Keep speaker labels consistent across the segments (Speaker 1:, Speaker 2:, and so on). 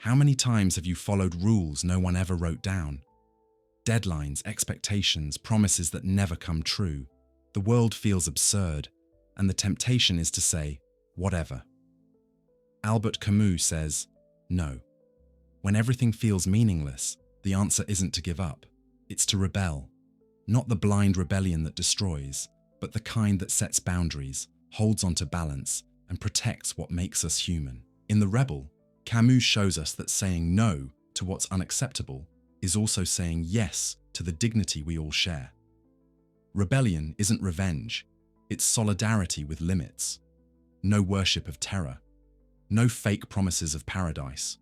Speaker 1: How many times have you followed rules no one ever wrote down? Deadlines, expectations, promises that never come true. The world feels absurd, and the temptation is to say, whatever. Albert Camus says, no. When everything feels meaningless, the answer isn't to give up. It's to rebel. Not the blind rebellion that destroys, but the kind that sets boundaries, holds onto balance, and protects what makes us human. In The Rebel, Camus shows us that saying no to what's unacceptable is also saying yes to the dignity we all share. Rebellion isn't revenge, it's solidarity with limits. No worship of terror. No fake promises of paradise.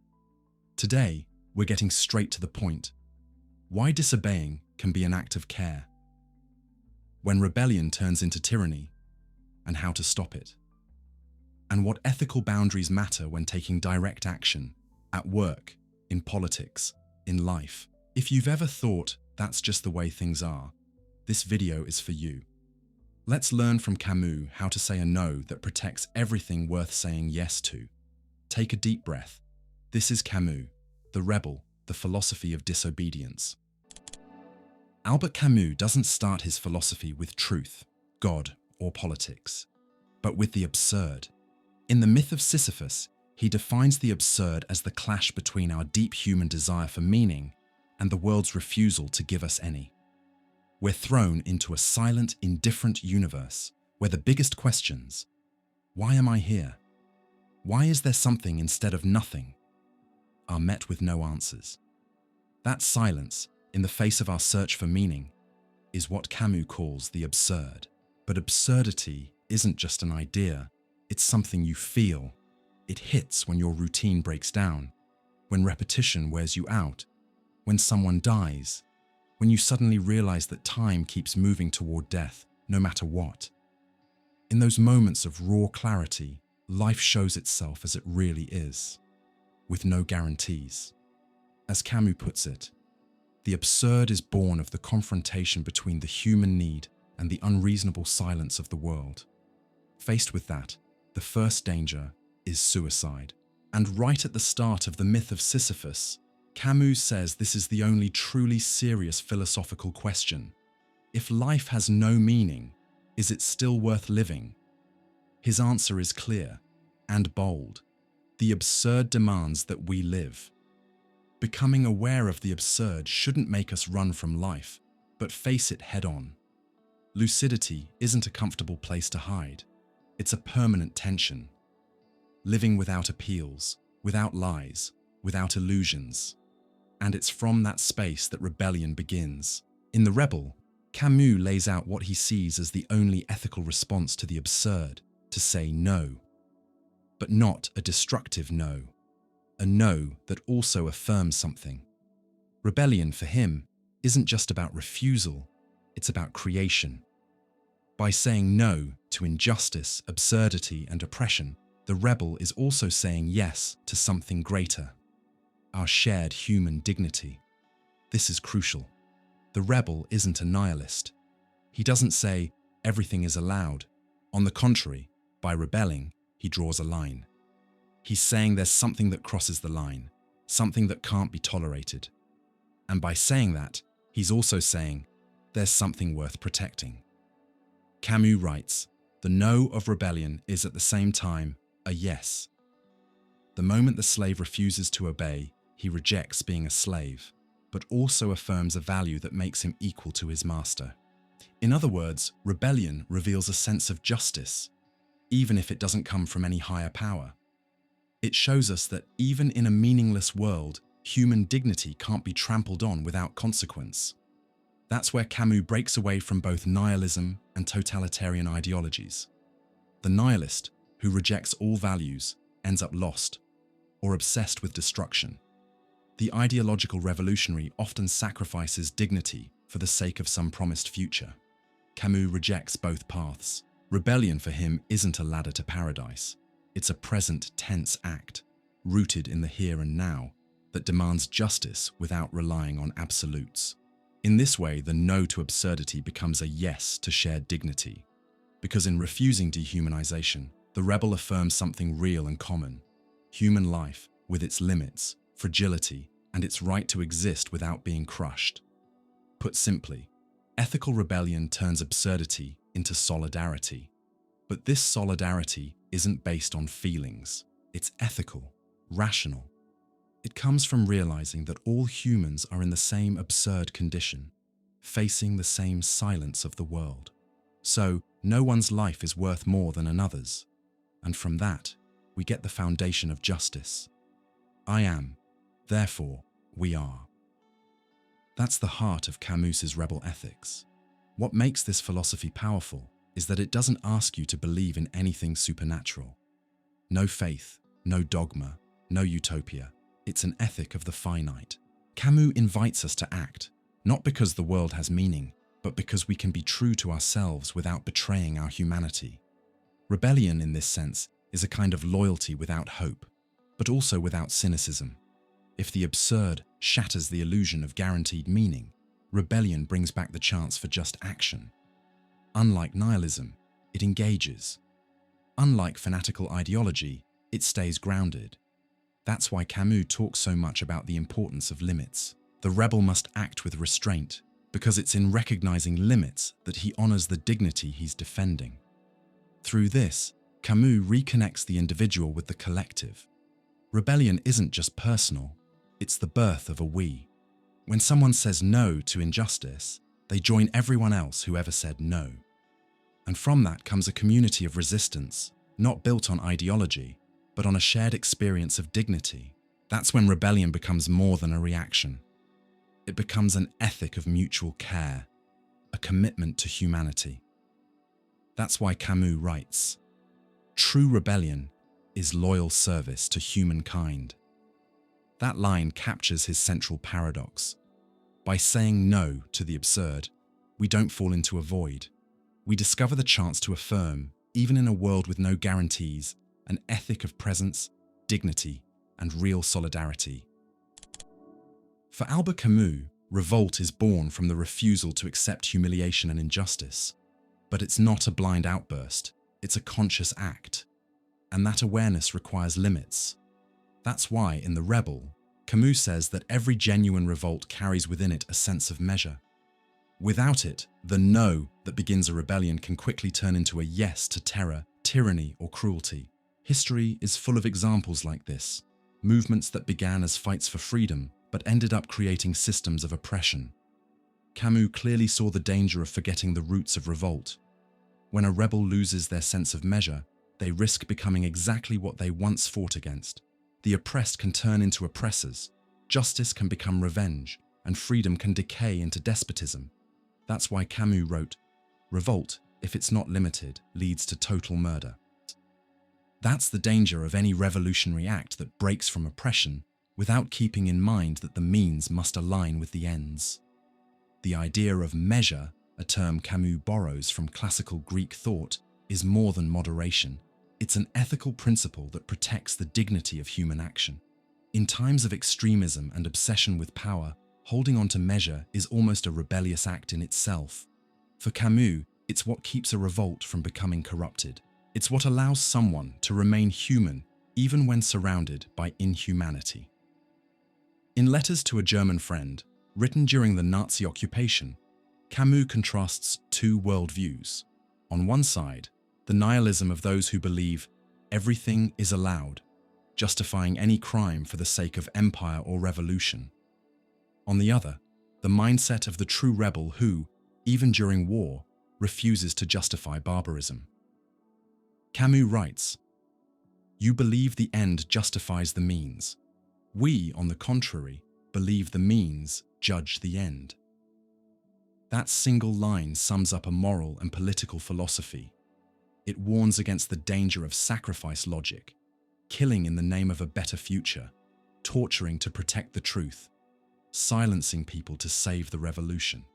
Speaker 1: Today, we're getting straight to the point. Why disobeying can be an act of care. When rebellion turns into tyranny, and how to stop it. And what ethical boundaries matter when taking direct action, at work, in politics, in life. If you've ever thought that's just the way things are, this video is for you. Let's learn from Camus how to say a no that protects everything worth saying yes to. Take a deep breath. This is Camus, The Rebel, the philosophy of disobedience. Albert Camus doesn't start his philosophy with truth, God, or politics, but with the absurd. In the myth of Sisyphus, he defines the absurd as the clash between our deep human desire for meaning and the world's refusal to give us any. We're thrown into a silent, indifferent universe where the biggest questions, why am I here? Why is there something instead of nothing? Are met with no answers. That silence, in the face of our search for meaning, is what Camus calls the absurd. But absurdity isn't just an idea, it's something you feel. It hits when your routine breaks down, when repetition wears you out, when someone dies, when you suddenly realize that time keeps moving toward death, no matter what. In those moments of raw clarity, life shows itself as it really is, with no guarantees. As Camus puts it, the absurd is born of the confrontation between the human need and the unreasonable silence of the world. Faced with that, the first danger is suicide. And right at the start of the myth of Sisyphus, Camus says this is the only truly serious philosophical question. If life has no meaning, is it still worth living? His answer is clear and bold. The absurd demands that we live. Becoming aware of the absurd shouldn't make us run from life, but face it head-on. Lucidity isn't a comfortable place to hide. It's a permanent tension. Living without appeals, without lies, without illusions. And it's from that space that rebellion begins. In The Rebel, Camus lays out what he sees as the only ethical response to the absurd, to say no. But not a destructive no. A no that also affirms something. Rebellion, for him, isn't just about refusal, it's about creation. By saying no to injustice, absurdity, and oppression, the rebel is also saying yes to something greater. Our shared human dignity. This is crucial. The rebel isn't a nihilist. He doesn't say, everything is allowed. On the contrary, by rebelling, he draws a line. He's saying there's something that crosses the line, something that can't be tolerated. And by saying that, he's also saying, there's something worth protecting. Camus writes, the no of rebellion is at the same time a yes. The moment the slave refuses to obey, he rejects being a slave, but also affirms a value that makes him equal to his master. In other words, rebellion reveals a sense of justice, even if it doesn't come from any higher power. It shows us that even in a meaningless world, human dignity can't be trampled on without consequence. That's where Camus breaks away from both nihilism and totalitarian ideologies. The nihilist, who rejects all values, ends up lost, or obsessed with destruction. The ideological revolutionary often sacrifices dignity for the sake of some promised future. Camus rejects both paths. Rebellion for him isn't a ladder to paradise. It's a present tense act, rooted in the here and now, that demands justice without relying on absolutes. In this way, the no to absurdity becomes a yes to shared dignity. Because in refusing dehumanization, the rebel affirms something real and common. Human life, with its limits, fragility, and its right to exist without being crushed. Put simply, ethical rebellion turns absurdity into solidarity. But this solidarity isn't based on feelings. It's ethical, rational. It comes from realizing that all humans are in the same absurd condition, facing the same silence of the world. So, no one's life is worth more than another's. And from that, we get the foundation of justice. I am, therefore, we are. That's the heart of Camus's rebel ethics. What makes this philosophy powerful is that it doesn't ask you to believe in anything supernatural. No faith, no dogma, no utopia. It's an ethic of the finite. Camus invites us to act, not because the world has meaning, but because we can be true to ourselves without betraying our humanity. Rebellion, in this sense, is a kind of loyalty without hope, but also without cynicism. If the absurd shatters the illusion of guaranteed meaning, rebellion brings back the chance for just action. Unlike nihilism, it engages. Unlike fanatical ideology, it stays grounded. That's why Camus talks so much about the importance of limits. The rebel must act with restraint, because it's in recognizing limits that he honors the dignity he's defending. Through this, Camus reconnects the individual with the collective. Rebellion isn't just personal, it's the birth of a we. When someone says no to injustice, they join everyone else who ever said no. And from that comes a community of resistance, not built on ideology, but on a shared experience of dignity. That's when rebellion becomes more than a reaction. It becomes an ethic of mutual care, a commitment to humanity. That's why Camus writes, "True rebellion is loyal service to humankind." That line captures his central paradox. By saying no to the absurd, we don't fall into a void. We discover the chance to affirm, even in a world with no guarantees, an ethic of presence, dignity, and real solidarity. For Albert Camus, revolt is born from the refusal to accept humiliation and injustice. But it's not a blind outburst, it's a conscious act. And that awareness requires limits. That's why, in The Rebel, Camus says that every genuine revolt carries within it a sense of measure. Without it, the no that begins a rebellion can quickly turn into a yes to terror, tyranny, or cruelty. History is full of examples like this, movements that began as fights for freedom but ended up creating systems of oppression. Camus clearly saw the danger of forgetting the roots of revolt. When a rebel loses their sense of measure, they risk becoming exactly what they once fought against. The oppressed can turn into oppressors, justice can become revenge, and freedom can decay into despotism. That's why Camus wrote, "Revolt, if it's not limited, leads to total murder." That's the danger of any revolutionary act that breaks from oppression without keeping in mind that the means must align with the ends. The idea of measure, a term Camus borrows from classical Greek thought, is more than moderation. It's an ethical principle that protects the dignity of human action. In times of extremism and obsession with power, holding on to measure is almost a rebellious act in itself. For Camus, it's what keeps a revolt from becoming corrupted. It's what allows someone to remain human even when surrounded by inhumanity. In Letters to a German Friend, written during the Nazi occupation, Camus contrasts two worldviews. On one side, the nihilism of those who believe everything is allowed, justifying any crime for the sake of empire or revolution. On the other, the mindset of the true rebel who, even during war, refuses to justify barbarism. Camus writes, "You believe the end justifies the means. We, on the contrary, believe the means judge the end." That single line sums up a moral and political philosophy. It warns against the danger of sacrifice logic, killing in the name of a better future, torturing to protect the truth, silencing people to save the revolution.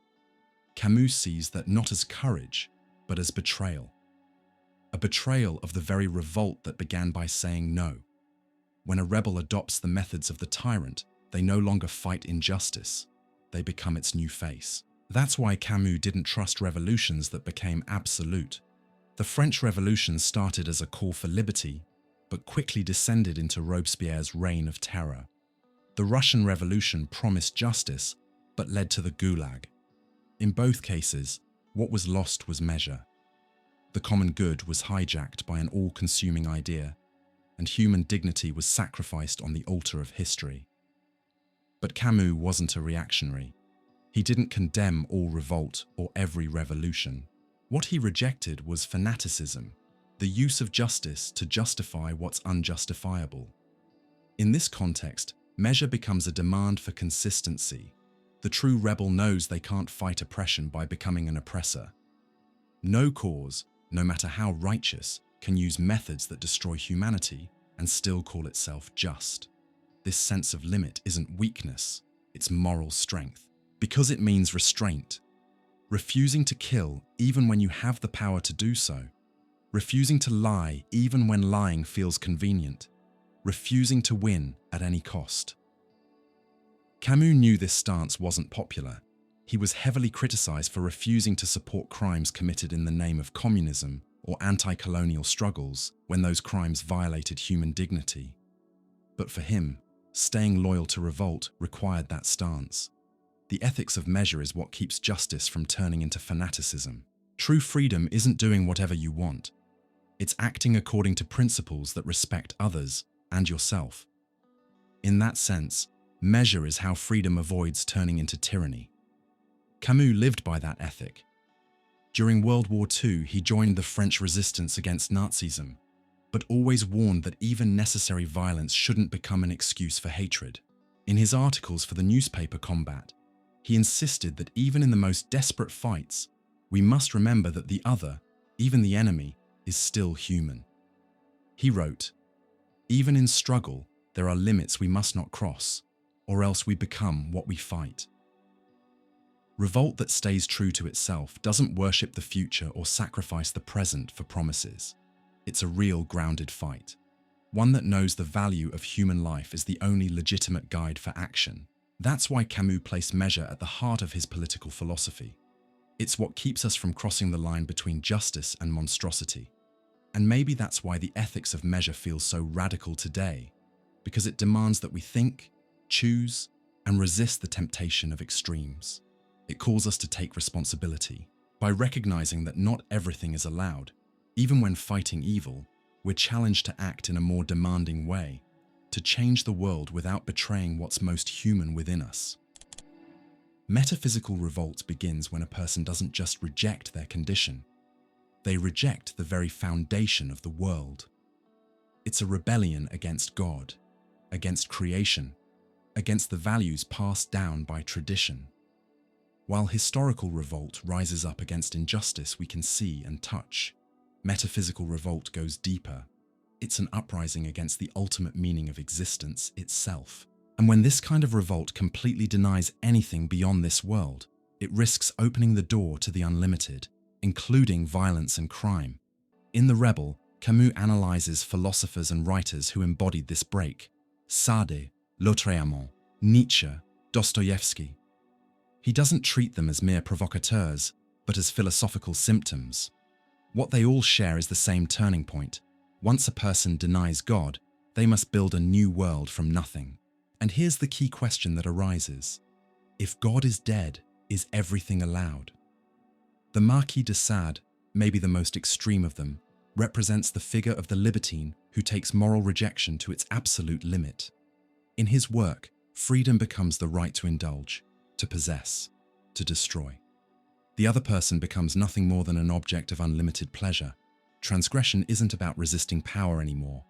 Speaker 1: Camus sees that not as courage, but as betrayal. A betrayal of the very revolt that began by saying no. When a rebel adopts the methods of the tyrant, they no longer fight injustice, they become its new face. That's why Camus didn't trust revolutions that became absolute. The French Revolution started as a call for liberty, but quickly descended into Robespierre's reign of terror. The Russian Revolution promised justice, but led to the Gulag. In both cases, what was lost was measure. The common good was hijacked by an all-consuming idea, and human dignity was sacrificed on the altar of history. But Camus wasn't a reactionary. He didn't condemn all revolt or every revolution. What he rejected was fanaticism, the use of justice to justify what's unjustifiable. In this context, measure becomes a demand for consistency. The true rebel knows they can't fight oppression by becoming an oppressor. No cause, no matter how righteous, can use methods that destroy humanity and still call itself just. This sense of limit isn't weakness, it's moral strength, because it means restraint. Refusing to kill even when you have the power to do so. Refusing to lie even when lying feels convenient. Refusing to win at any cost. Camus knew this stance wasn't popular. He was heavily criticized for refusing to support crimes committed in the name of communism or anti-colonial struggles when those crimes violated human dignity. But for him, staying loyal to revolt required that stance. The ethics of measure is what keeps justice from turning into fanaticism. True freedom isn't doing whatever you want. It's acting according to principles that respect others and yourself. In that sense, measure is how freedom avoids turning into tyranny. Camus lived by that ethic. During World War II, he joined the French resistance against Nazism, but always warned that even necessary violence shouldn't become an excuse for hatred. In his articles for the newspaper Combat, he insisted that even in the most desperate fights, we must remember that the other, even the enemy, is still human. He wrote, "Even in struggle, there are limits we must not cross, or else we become what we fight." Revolt that stays true to itself doesn't worship the future or sacrifice the present for promises. It's a real grounded fight, one that knows the value of human life is the only legitimate guide for action. That's why Camus placed measure at the heart of his political philosophy. It's what keeps us from crossing the line between justice and monstrosity. And maybe that's why the ethics of measure feels so radical today, because it demands that we think, choose, and resist the temptation of extremes. It calls us to take responsibility. By recognizing that not everything is allowed, even when fighting evil, we're challenged to act in a more demanding way, to change the world without betraying what's most human within us. Metaphysical revolt begins when a person doesn't just reject their condition, they reject the very foundation of the world. It's a rebellion against God, against creation, against the values passed down by tradition. While historical revolt rises up against injustice we can see and touch, metaphysical revolt goes deeper. It's an uprising against the ultimate meaning of existence itself. And when this kind of revolt completely denies anything beyond this world, it risks opening the door to the unlimited, including violence and crime. In The Rebel, Camus analyzes philosophers and writers who embodied this break: Sade, Lautréamont, Nietzsche, Dostoevsky. He doesn't treat them as mere provocateurs, but as philosophical symptoms. What they all share is the same turning point. Once a person denies God, they must build a new world from nothing. And here's the key question that arises. If God is dead, is everything allowed? The Marquis de Sade, maybe the most extreme of them, represents the figure of the libertine who takes moral rejection to its absolute limit. In his work, freedom becomes the right to indulge, to possess, to destroy. The other person becomes nothing more than an object of unlimited pleasure. Transgression isn't about resisting power anymore.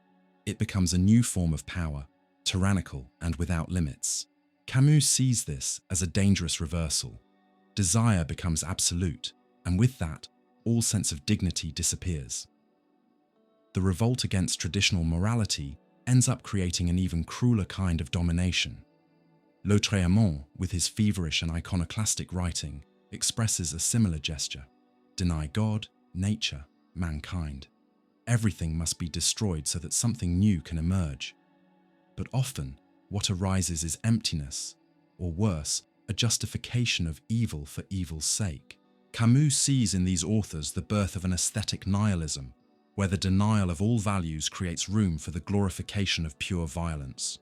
Speaker 1: It becomes a new form of power, tyrannical and without limits. Camus sees this as a dangerous reversal. Desire becomes absolute, and with that, all sense of dignity disappears. The revolt against traditional morality ends up creating an even crueler kind of domination. Lautréamont, with his feverish and iconoclastic writing, expresses a similar gesture. Deny God, nature, mankind. Everything must be destroyed so that something new can emerge. But often, what arises is emptiness, or worse, a justification of evil for evil's sake. Camus sees in these authors the birth of an aesthetic nihilism, where the denial of all values creates room for the glorification of pure violence.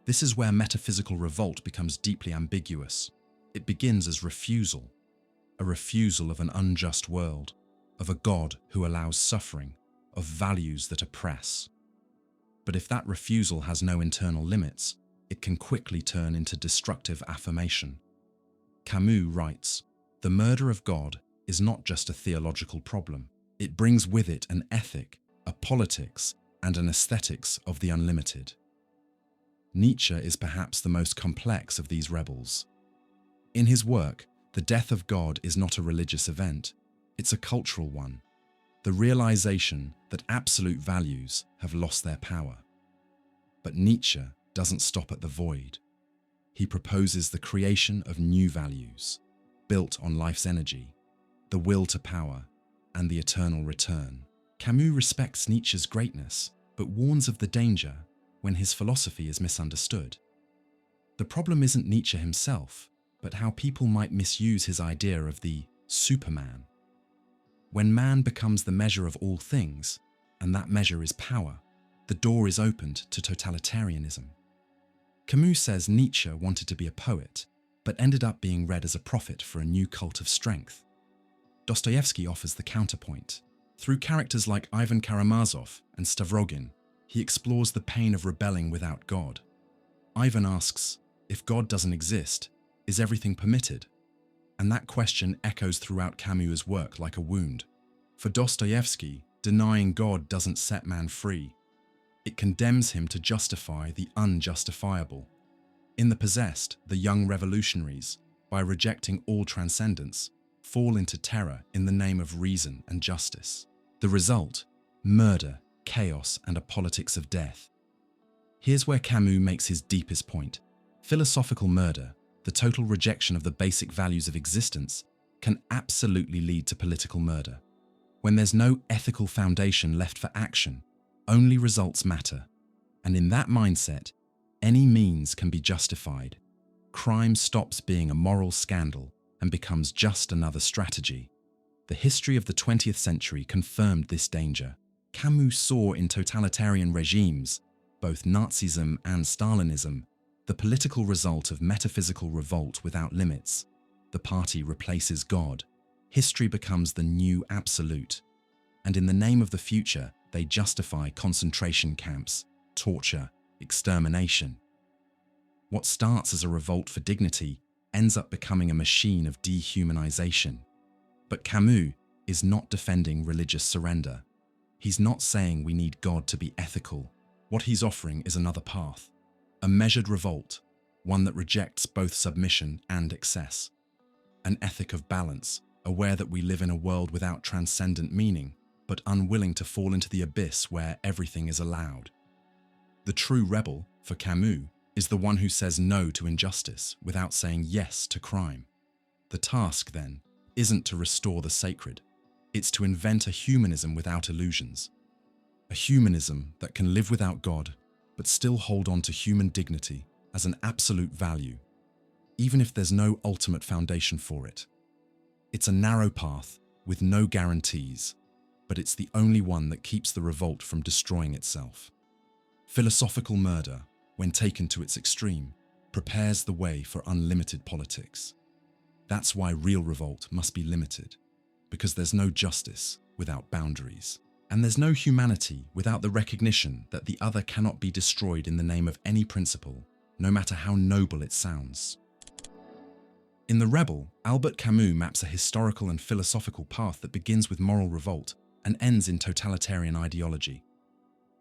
Speaker 1: This is where metaphysical revolt becomes deeply ambiguous. It begins as refusal, a refusal of an unjust world, of a God who allows suffering, of values that oppress. But if that refusal has no internal limits, it can quickly turn into destructive affirmation. Camus writes, "The murder of God is not just a theological problem. It brings with it an ethic, a politics, and an aesthetics of the unlimited." Nietzsche is perhaps the most complex of these rebels. In his work, the death of God is not a religious event, it's a cultural one. The realization that absolute values have lost their power. But Nietzsche doesn't stop at the void. He proposes the creation of new values, built on life's energy, the will to power, and the eternal return. Camus respects Nietzsche's greatness, but warns of the danger when his philosophy is misunderstood. The problem isn't Nietzsche himself, but how people might misuse his idea of the Superman. When man becomes the measure of all things, and that measure is power, the door is opened to totalitarianism. Camus says Nietzsche wanted to be a poet, but ended up being read as a prophet for a new cult of strength. Dostoevsky offers the counterpoint. Through characters like Ivan Karamazov and Stavrogin, he explores the pain of rebelling without God. Ivan asks, if God doesn't exist, is everything permitted? And that question echoes throughout Camus' work like a wound. For Dostoevsky, denying God doesn't set man free. It condemns him to justify the unjustifiable. In The Possessed, the young revolutionaries, by rejecting all transcendence, fall into terror in the name of reason and justice. The result, murder, chaos, and a politics of death. Here's where Camus makes his deepest point. Philosophical murder, the total rejection of the basic values of existence, can absolutely lead to political murder. When there's no ethical foundation left for action, only results matter. And in that mindset, any means can be justified. Crime stops being a moral scandal and becomes just another strategy. The history of the 20th century confirmed this danger. Camus saw in totalitarian regimes, both Nazism and Stalinism, the political result of metaphysical revolt without limits. The party replaces God. History becomes the new absolute. And in the name of the future, they justify concentration camps, torture, extermination. What starts as a revolt for dignity ends up becoming a machine of dehumanization. But Camus is not defending religious surrender. He's not saying we need God to be ethical. What he's offering is another path. A measured revolt, one that rejects both submission and excess. An ethic of balance, aware that we live in a world without transcendent meaning, but unwilling to fall into the abyss where everything is allowed. The true rebel, for Camus, is the one who says no to injustice without saying yes to crime. The task, then, isn't to restore the sacred. It's to invent a humanism without illusions. A humanism that can live without God, but still hold on to human dignity as an absolute value, even if there's no ultimate foundation for it. It's a narrow path with no guarantees, but it's the only one that keeps the revolt from destroying itself. Philosophical murder, when taken to its extreme, prepares the way for unlimited politics. That's why real revolt must be limited, because there's no justice without boundaries. And there's no humanity without the recognition that the other cannot be destroyed in the name of any principle, no matter how noble it sounds. In The Rebel, Albert Camus maps a historical and philosophical path that begins with moral revolt and ends in totalitarian ideology.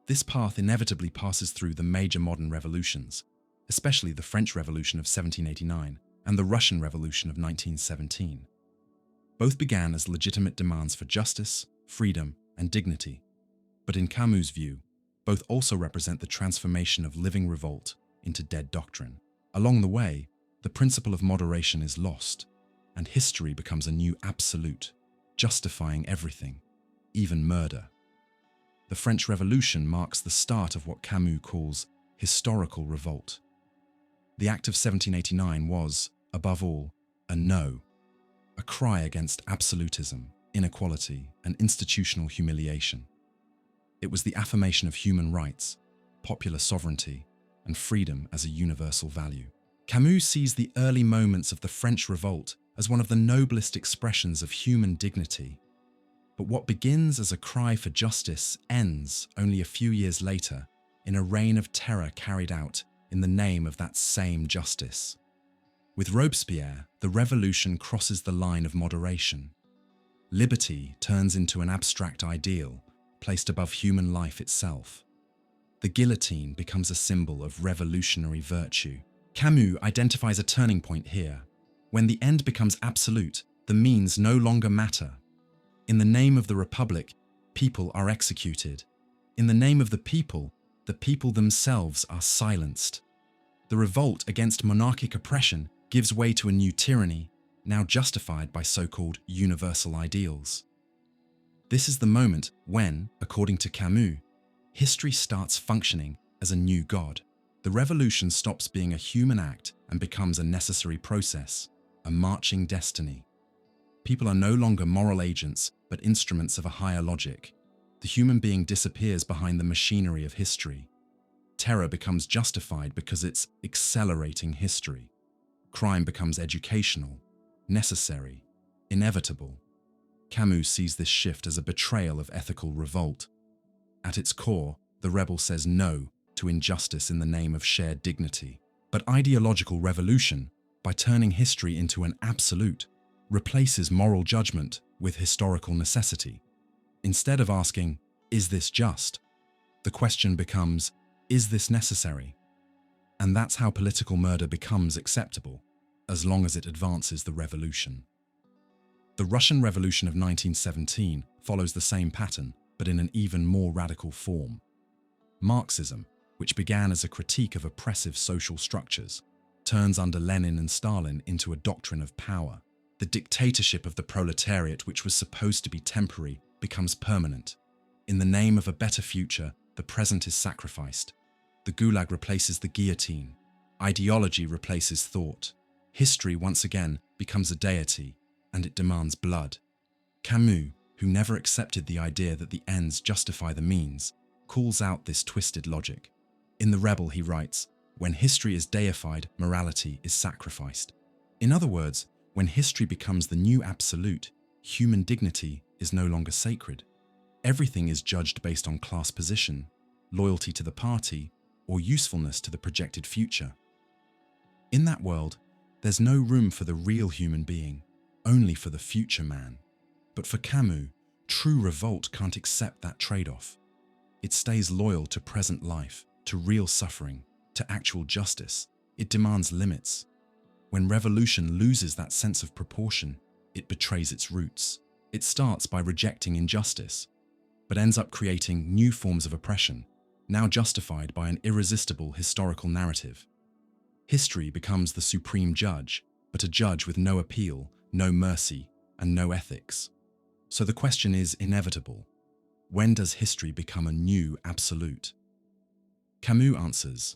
Speaker 1: This path inevitably passes through the major modern revolutions, especially the French Revolution of 1789 and the Russian Revolution of 1917. Both began as legitimate demands for justice, freedom, and dignity. But in Camus' view, both also represent the transformation of living revolt into dead doctrine. Along the way, the principle of moderation is lost, and history becomes a new absolute, justifying everything, even murder. The French Revolution marks the start of what Camus calls historical revolt. The Act of 1789 was, above all, a no, a cry against absolutism, inequality, and institutional humiliation. It was the affirmation of human rights, popular sovereignty, and freedom as a universal value. Camus sees the early moments of the French Revolt as one of the noblest expressions of human dignity. But what begins as a cry for justice ends only a few years later in a reign of terror carried out in the name of that same justice. With Robespierre, the revolution crosses the line of moderation. Liberty turns into an abstract ideal, placed above human life itself. The guillotine becomes a symbol of revolutionary virtue. Camus identifies a turning point here. When the end becomes absolute, the means no longer matter. In the name of the Republic, people are executed. In the name of the people themselves are silenced. The revolt against monarchic oppression gives way to a new tyranny, now justified by so-called universal ideals. This is the moment when, according to Camus, history starts functioning as a new god. The revolution stops being a human act and becomes a necessary process, a marching destiny. People are no longer moral agents, but instruments of a higher logic. The human being disappears behind the machinery of history. Terror becomes justified because it's accelerating history. Crime becomes educational, necessary, inevitable. Camus sees this shift as a betrayal of ethical revolt. At its core, the rebel says no to injustice in the name of shared dignity. But ideological revolution, by turning history into an absolute, replaces moral judgment with historical necessity. Instead of asking, "Is this just?" the question becomes, "Is this necessary?" And that's how political murder becomes acceptable, as long as it advances the revolution. The Russian Revolution of 1917 follows the same pattern, but in an even more radical form. Marxism, which began as a critique of oppressive social structures, turns under Lenin and Stalin into a doctrine of power. The dictatorship of the proletariat, which was supposed to be temporary, becomes permanent. In the name of a better future, the present is sacrificed. The gulag replaces the guillotine. Ideology replaces thought. History once again becomes a deity, and it demands blood. Camus, who never accepted the idea that the ends justify the means, calls out this twisted logic. In The Rebel, he writes, "When history is deified, morality is sacrificed." In other words, when history becomes the new absolute, human dignity is no longer sacred. Everything is judged based on class position, loyalty to the party, or usefulness to the projected future. In that world, there's no room for the real human being, only for the future man. But for Camus, true revolt can't accept that trade-off. It stays loyal to present life, to real suffering, to actual justice. It demands limits. When revolution loses that sense of proportion, it betrays its roots. It starts by rejecting injustice, but ends up creating new forms of oppression, now justified by an irresistible historical narrative. History becomes the supreme judge, but a judge with no appeal, no mercy, and no ethics. So the question is inevitable. When does history become a new absolute? Camus answers,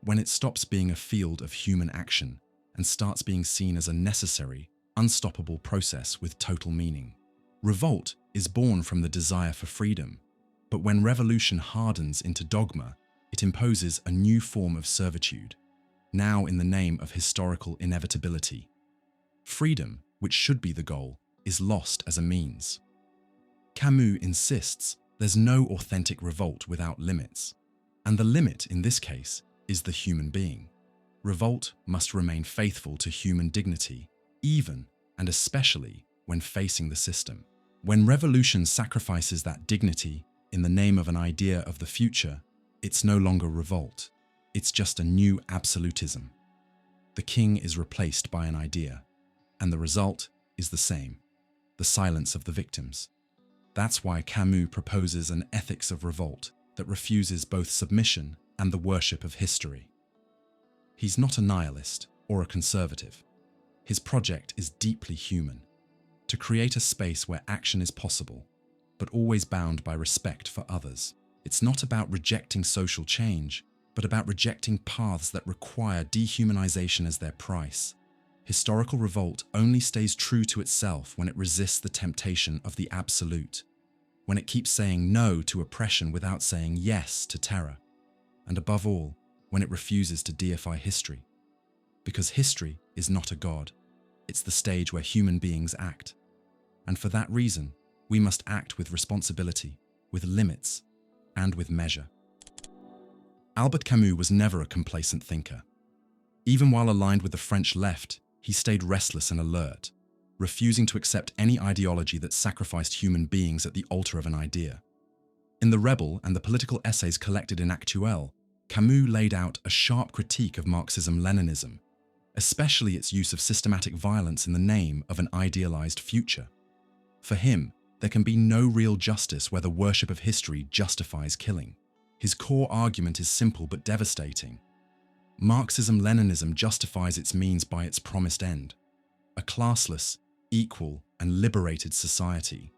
Speaker 1: when it stops being a field of human action and starts being seen as a necessary, unstoppable process with total meaning. Revolt is born from the desire for freedom, but when revolution hardens into dogma, it imposes a new form of servitude, now in the name of historical inevitability. Freedom, which should be the goal, is lost as a means. Camus insists there's no authentic revolt without limits, and the limit in this case is the human being. Revolt must remain faithful to human dignity, even and especially when facing the system. When revolution sacrifices that dignity in the name of an idea of the future, it's no longer revolt, it's just a new absolutism. The king is replaced by an idea, and the result is the same, the silence of the victims. That's why Camus proposes an ethics of revolt that refuses both submission and the worship of history. He's not a nihilist or a conservative. His project is deeply human, to create a space where action is possible, but always bound by respect for others. It's not about rejecting social change, but about rejecting paths that require dehumanization as their price. Historical revolt only stays true to itself when it resists the temptation of the absolute, when it keeps saying no to oppression without saying yes to terror, and above all, when it refuses to deify history. Because history is not a god. It's the stage where human beings act. And for that reason, we must act with responsibility, with limits, and with measure. Albert Camus was never a complacent thinker. Even while aligned with the French left, he stayed restless and alert, refusing to accept any ideology that sacrificed human beings at the altar of an idea. In The Rebel and the political essays collected in Actuel, Camus laid out a sharp critique of Marxism-Leninism, especially its use of systematic violence in the name of an idealized future. For him, there can be no real justice where the worship of history justifies killing. His core argument is simple but devastating. Marxism-Leninism justifies its means by its promised end: a classless, equal, and liberated society.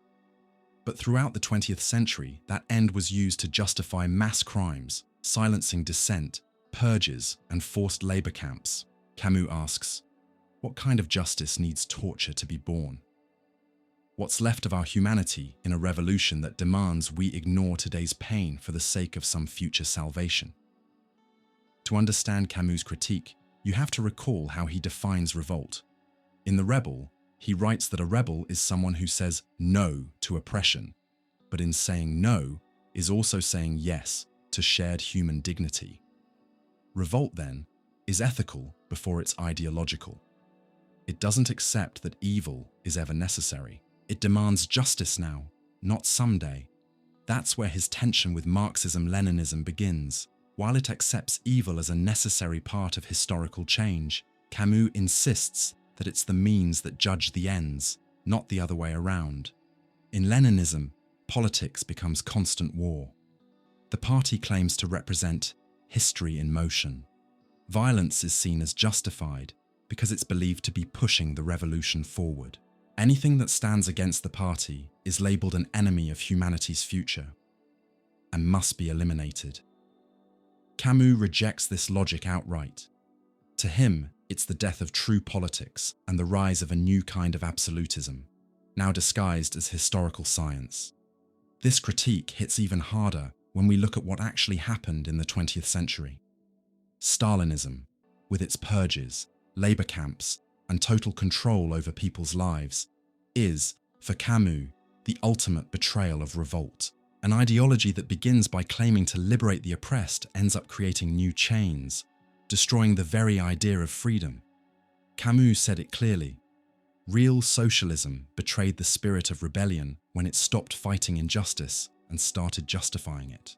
Speaker 1: But throughout the 20th century, that end was used to justify mass crimes, silencing dissent, purges, and forced labor camps. Camus asks, what kind of justice needs torture to be born? What's left of our humanity in a revolution that demands we ignore today's pain for the sake of some future salvation? To understand Camus' critique, you have to recall how he defines revolt. In The Rebel, he writes that a rebel is someone who says no to oppression, but in saying no is also saying yes to shared human dignity. Revolt, then, is ethical before it's ideological. It doesn't accept that evil is ever necessary. It demands justice now, not someday. That's where his tension with Marxism-Leninism begins. While it accepts evil as a necessary part of historical change, Camus insists that it's the means that judge the ends, not the other way around. In Leninism, politics becomes constant war. The party claims to represent history in motion. Violence is seen as justified because it's believed to be pushing the revolution forward. Anything that stands against the party is labeled an enemy of humanity's future and must be eliminated. Camus rejects this logic outright. To him, it's the death of true politics and the rise of a new kind of absolutism, now disguised as historical science. This critique hits even harder when we look at what actually happened in the 20th century. Stalinism, with its purges, labor camps, and total control over people's lives, is, for Camus, the ultimate betrayal of revolt. An ideology that begins by claiming to liberate the oppressed ends up creating new chains, destroying the very idea of freedom. Camus said it clearly. Real socialism betrayed the spirit of rebellion when it stopped fighting injustice and started justifying it.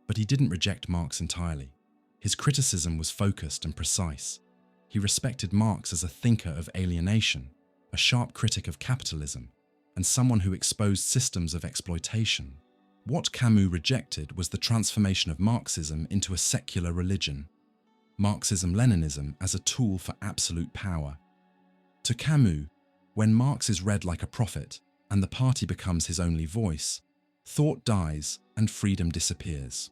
Speaker 1: But he didn't reject Marx entirely. His criticism was focused and precise. He respected Marx as a thinker of alienation, a sharp critic of capitalism, and someone who exposed systems of exploitation. What Camus rejected was the transformation of Marxism into a secular religion. Marxism-Leninism as a tool for absolute power. To Camus, when Marx is read like a prophet and the party becomes his only voice, thought dies and freedom disappears.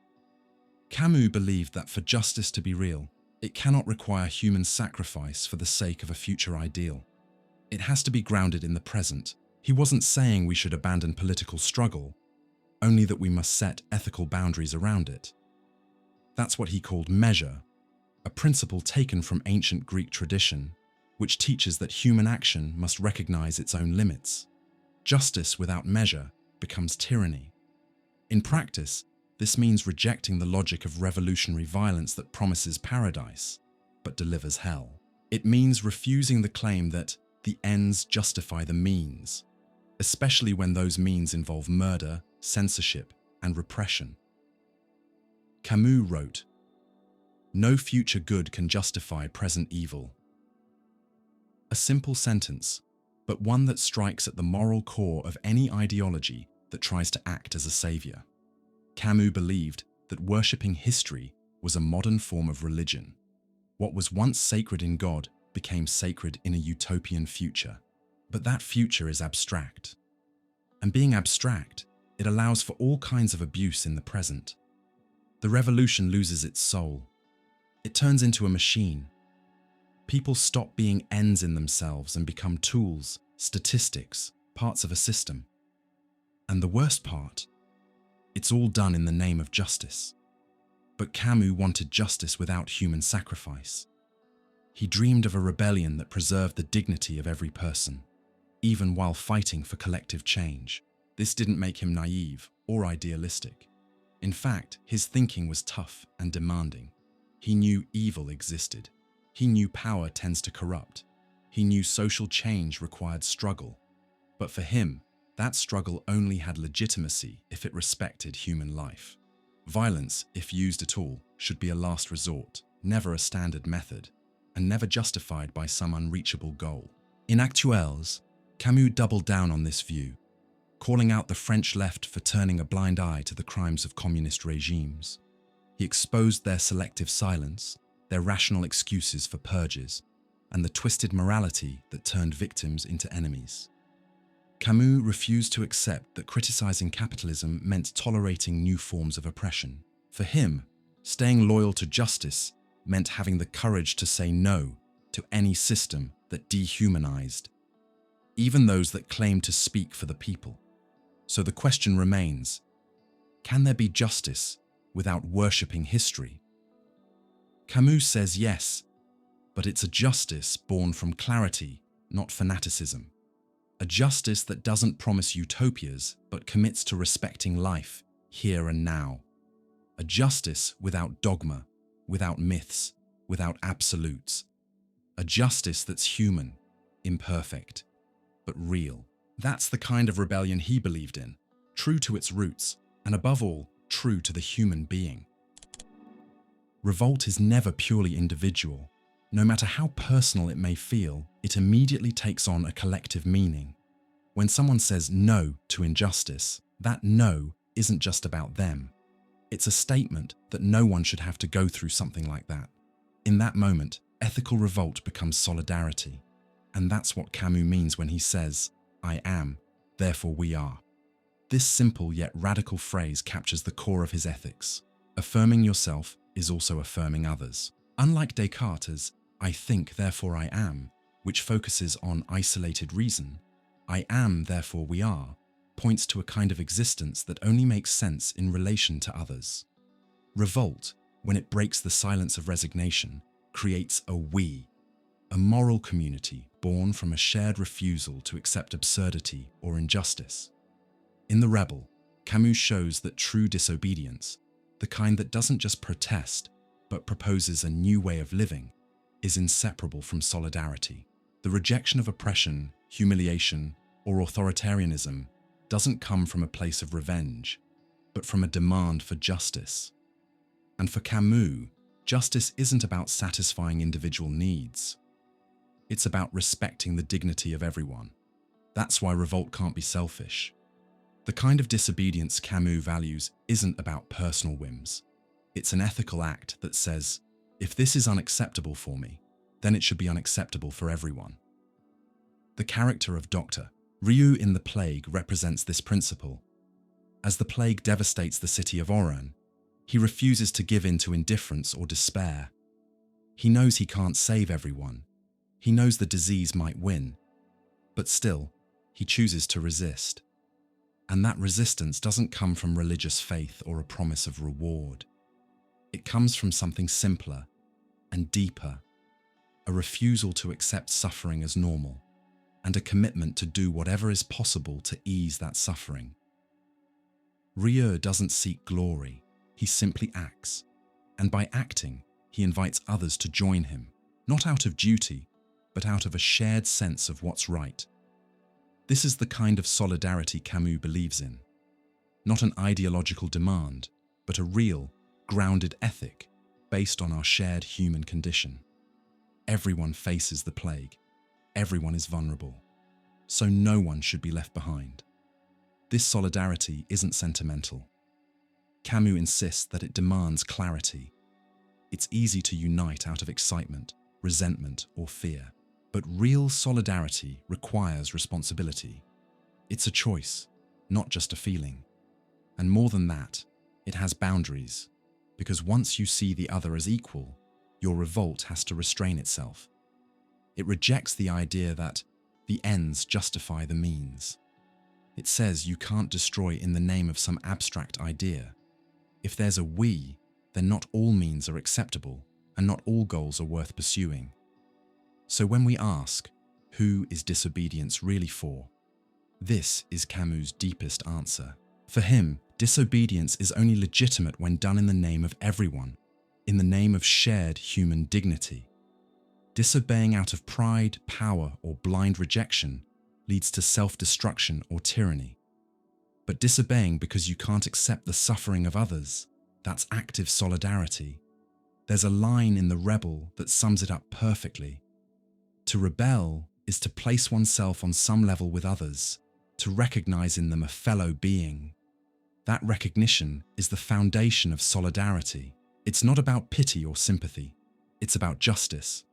Speaker 1: Camus believed that for justice to be real, it cannot require human sacrifice for the sake of a future ideal. It has to be grounded in the present. He wasn't saying we should abandon political struggle, only that we must set ethical boundaries around it. That's what he called measure, a principle taken from ancient Greek tradition, which teaches that human action must recognize its own limits. Justice without measure becomes tyranny. In practice, this means rejecting the logic of revolutionary violence that promises paradise, but delivers hell. It means refusing the claim that the ends justify the means, especially when those means involve murder, censorship, and repression. Camus wrote, "No future good can justify present evil." A simple sentence, but one that strikes at the moral core of any ideology that tries to act as a savior. Camus believed that worshipping history was a modern form of religion. What was once sacred in God became sacred in a utopian future. But that future is abstract. And being abstract, it allows for all kinds of abuse in the present. The revolution loses its soul. It turns into a machine. People stop being ends in themselves and become tools, statistics, parts of a system. And the worst part, it's all done in the name of justice. But Camus wanted justice without human sacrifice. He dreamed of a rebellion that preserved the dignity of every person, even while fighting for collective change. This didn't make him naive or idealistic. In fact, his thinking was tough and demanding. He knew evil existed. He knew power tends to corrupt. He knew social change required struggle. But for him, that struggle only had legitimacy if it respected human life. Violence, if used at all, should be a last resort, never a standard method, and never justified by some unreachable goal. In Actuels, Camus doubled down on this view, calling out the French left for turning a blind eye to the crimes of communist regimes. He exposed their selective silence, their rational excuses for purges, and the twisted morality that turned victims into enemies. Camus refused to accept that criticizing capitalism meant tolerating new forms of oppression. For him, staying loyal to justice meant having the courage to say no to any system that dehumanized, even those that claimed to speak for the people. So the question remains, can there be justice without worshipping history? Camus says yes, but it's a justice born from clarity, not fanaticism. A justice that doesn't promise utopias, but commits to respecting life, here and now. A justice without dogma, without myths, without absolutes. A justice that's human, imperfect, but real. That's the kind of rebellion he believed in, true to its roots, and above all, true to the human being. Revolt is never purely individual. No matter how personal it may feel, it immediately takes on a collective meaning. When someone says no to injustice, that no isn't just about them. It's a statement that no one should have to go through something like that. In that moment, ethical revolt becomes solidarity. And that's what Camus means when he says, "I am, therefore we are." This simple yet radical phrase captures the core of his ethics. Affirming yourself is also affirming others. Unlike Descartes' "I think, therefore I am," which focuses on isolated reason, "I am, therefore we are," points to a kind of existence that only makes sense in relation to others. Revolt, when it breaks the silence of resignation, creates a we, a moral community born from a shared refusal to accept absurdity or injustice. In The Rebel, Camus shows that true disobedience, the kind that doesn't just protest, but proposes a new way of living, is inseparable from solidarity. The rejection of oppression, humiliation, or authoritarianism doesn't come from a place of revenge, but from a demand for justice. And for Camus, justice isn't about satisfying individual needs. It's about respecting the dignity of everyone. That's why revolt can't be selfish. The kind of disobedience Camus values isn't about personal whims. It's an ethical act that says, if this is unacceptable for me, then it should be unacceptable for everyone. The character of Dr. Rieux in The Plague represents this principle. As the plague devastates the city of Oran, he refuses to give in to indifference or despair. He knows he can't save everyone. He knows the disease might win. But still, he chooses to resist. And that resistance doesn't come from religious faith or a promise of reward. It comes from something simpler and deeper, a refusal to accept suffering as normal, and a commitment to do whatever is possible to ease that suffering. Rieux doesn't seek glory, he simply acts, and by acting, he invites others to join him, not out of duty, but out of a shared sense of what's right. This is the kind of solidarity Camus believes in. Not an ideological demand, but a real, grounded ethic based on our shared human condition. Everyone faces the plague. Everyone is vulnerable. So no one should be left behind. This solidarity isn't sentimental. Camus insists that it demands clarity. It's easy to unite out of excitement, resentment, or fear. But real solidarity requires responsibility. It's a choice, not just a feeling. And more than that, it has boundaries, because once you see the other as equal, your revolt has to restrain itself. It rejects the idea that the ends justify the means. It says you can't destroy in the name of some abstract idea. If there's a we, then not all means are acceptable and not all goals are worth pursuing. So when we ask, who is disobedience really for? This is Camus' deepest answer. For him, disobedience is only legitimate when done in the name of everyone, in the name of shared human dignity. Disobeying out of pride, power, or blind rejection leads to self-destruction or tyranny. But disobeying because you can't accept the suffering of others, that's active solidarity. There's a line in The Rebel that sums it up perfectly. To rebel is to place oneself on some level with others, to recognize in them a fellow being. That recognition is the foundation of solidarity. It's not about pity or sympathy. It's about justice.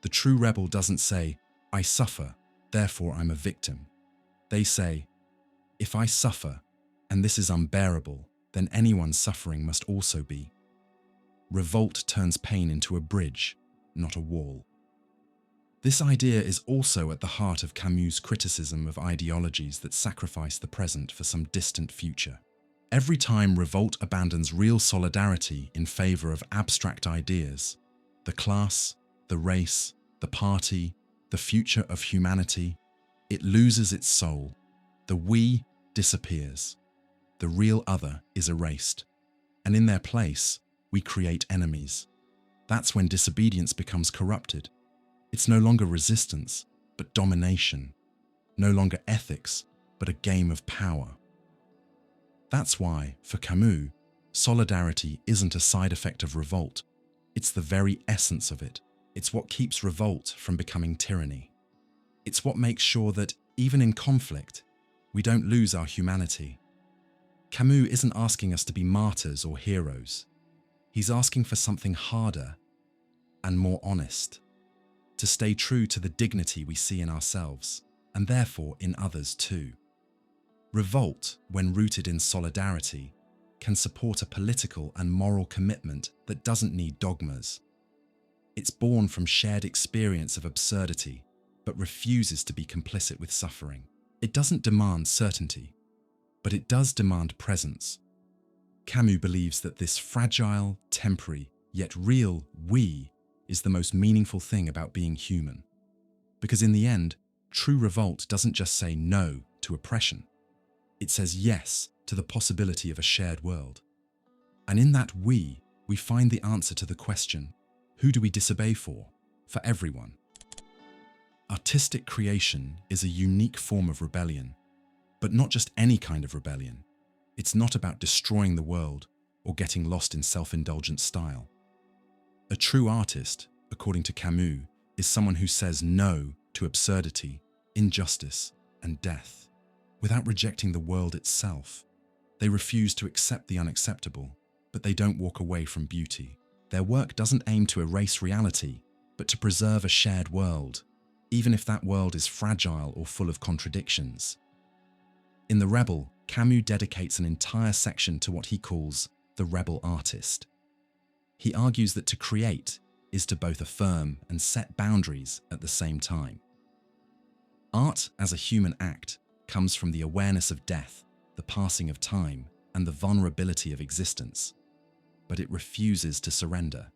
Speaker 1: The true rebel doesn't say, I suffer, therefore I'm a victim. They say, if I suffer, and this is unbearable, then anyone's suffering must also be. Revolt turns pain into a bridge, not a wall. This idea is also at the heart of Camus' criticism of ideologies that sacrifice the present for some distant future. Every time revolt abandons real solidarity in favor of abstract ideas, the class, the race, the party, the future of humanity, it loses its soul. The we disappears. The real other is erased. And in their place, we create enemies. That's when disobedience becomes corrupted. It's no longer resistance, but domination. No longer ethics, but a game of power. That's why, for Camus, solidarity isn't a side effect of revolt. It's the very essence of it. It's what keeps revolt from becoming tyranny. It's what makes sure that, even in conflict, we don't lose our humanity. Camus isn't asking us to be martyrs or heroes. He's asking for something harder and more honest, to stay true to the dignity we see in ourselves, and therefore in others too. Revolt, when rooted in solidarity, can support a political and moral commitment that doesn't need dogmas. It's born from shared experience of absurdity, but refuses to be complicit with suffering. It doesn't demand certainty, but it does demand presence. Camus believes that this fragile, temporary, yet real we is the most meaningful thing about being human. Because in the end, true revolt doesn't just say no to oppression. It says yes to the possibility of a shared world. And in that we find the answer to the question, who do we disobey for? For everyone. Artistic creation is a unique form of rebellion, but not just any kind of rebellion. It's not about destroying the world or getting lost in self-indulgent style. A true artist, according to Camus, is someone who says no to absurdity, injustice, and death, without rejecting the world itself. They refuse to accept the unacceptable, but they don't walk away from beauty. Their work doesn't aim to erase reality, but to preserve a shared world, even if that world is fragile or full of contradictions. In The Rebel, Camus dedicates an entire section to what he calls the rebel artist. He argues that to create is to both affirm and set boundaries at the same time. Art as a human act comes from the awareness of death, the passing of time, and the vulnerability of existence. But it refuses to surrender.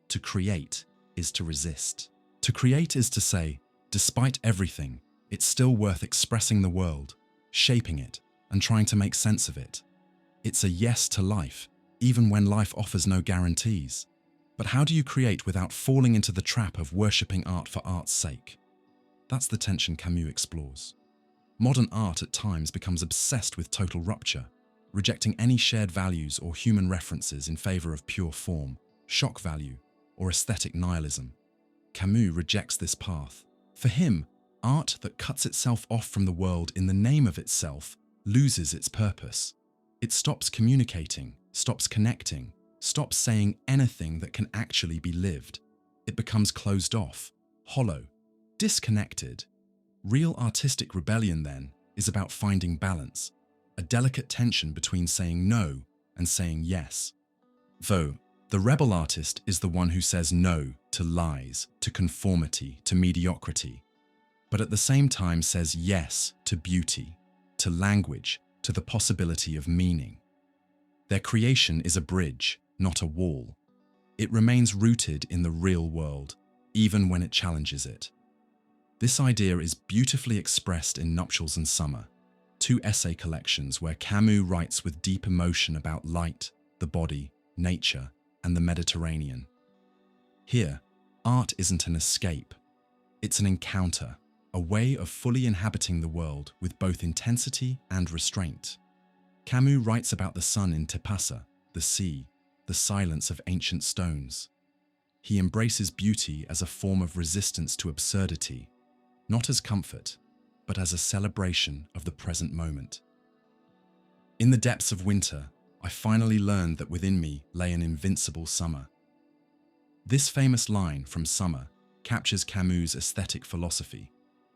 Speaker 1: To create is to resist. To create is to say, despite everything, it's still worth expressing the world, shaping it, and trying to make sense of it. It's a yes to life, even when life offers no guarantees. But how do you create without falling into the trap of worshipping art for art's sake? That's the tension Camus explores. Modern art at times becomes obsessed with total rupture, rejecting any shared values or human references in favor of pure form, shock value, or aesthetic nihilism. Camus rejects this path. For him, art that cuts itself off from the world in the name of itself loses its purpose. It stops communicating, stops connecting, stops saying anything that can actually be lived. It becomes closed off, hollow, disconnected. Real artistic rebellion, then, is about finding balance, a delicate tension between saying no and saying yes. Though, the rebel artist is the one who says no to lies, to conformity, to mediocrity, but at the same time says yes to beauty, to language, to the possibility of meaning. Their creation is a bridge, not a wall. It remains rooted in the real world, even when it challenges it. This idea is beautifully expressed in Nuptials and Summer, two essay collections where Camus writes with deep emotion about light, the body, nature, and the Mediterranean. Here, art isn't an escape. It's an encounter, a way of fully inhabiting the world with both intensity and restraint. Camus writes about the sun in Tipasa, the sea, the silence of ancient stones. He embraces beauty as a form of resistance to absurdity, not as comfort, but as a celebration of the present moment. In the depths of winter, I finally learned that within me lay an invincible summer. This famous line from Summer captures Camus' aesthetic philosophy,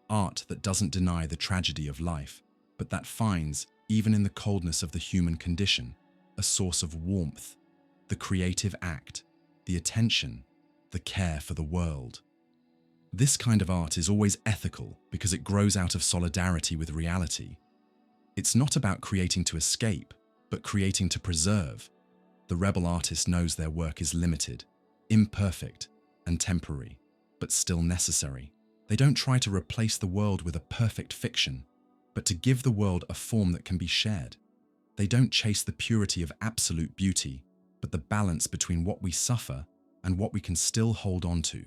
Speaker 1: art that doesn't deny the tragedy of life, but that finds, even in the coldness of the human condition, a source of warmth, the creative act, the attention, the care for the world. This kind of art is always ethical because it grows out of solidarity with reality. It's not about creating to escape, but creating to preserve. The rebel artist knows their work is limited, imperfect, and temporary, but still necessary. They don't try to replace the world with a perfect fiction, but to give the world a form that can be shared. They don't chase the purity of absolute beauty, but the balance between what we suffer and what we can still hold on to.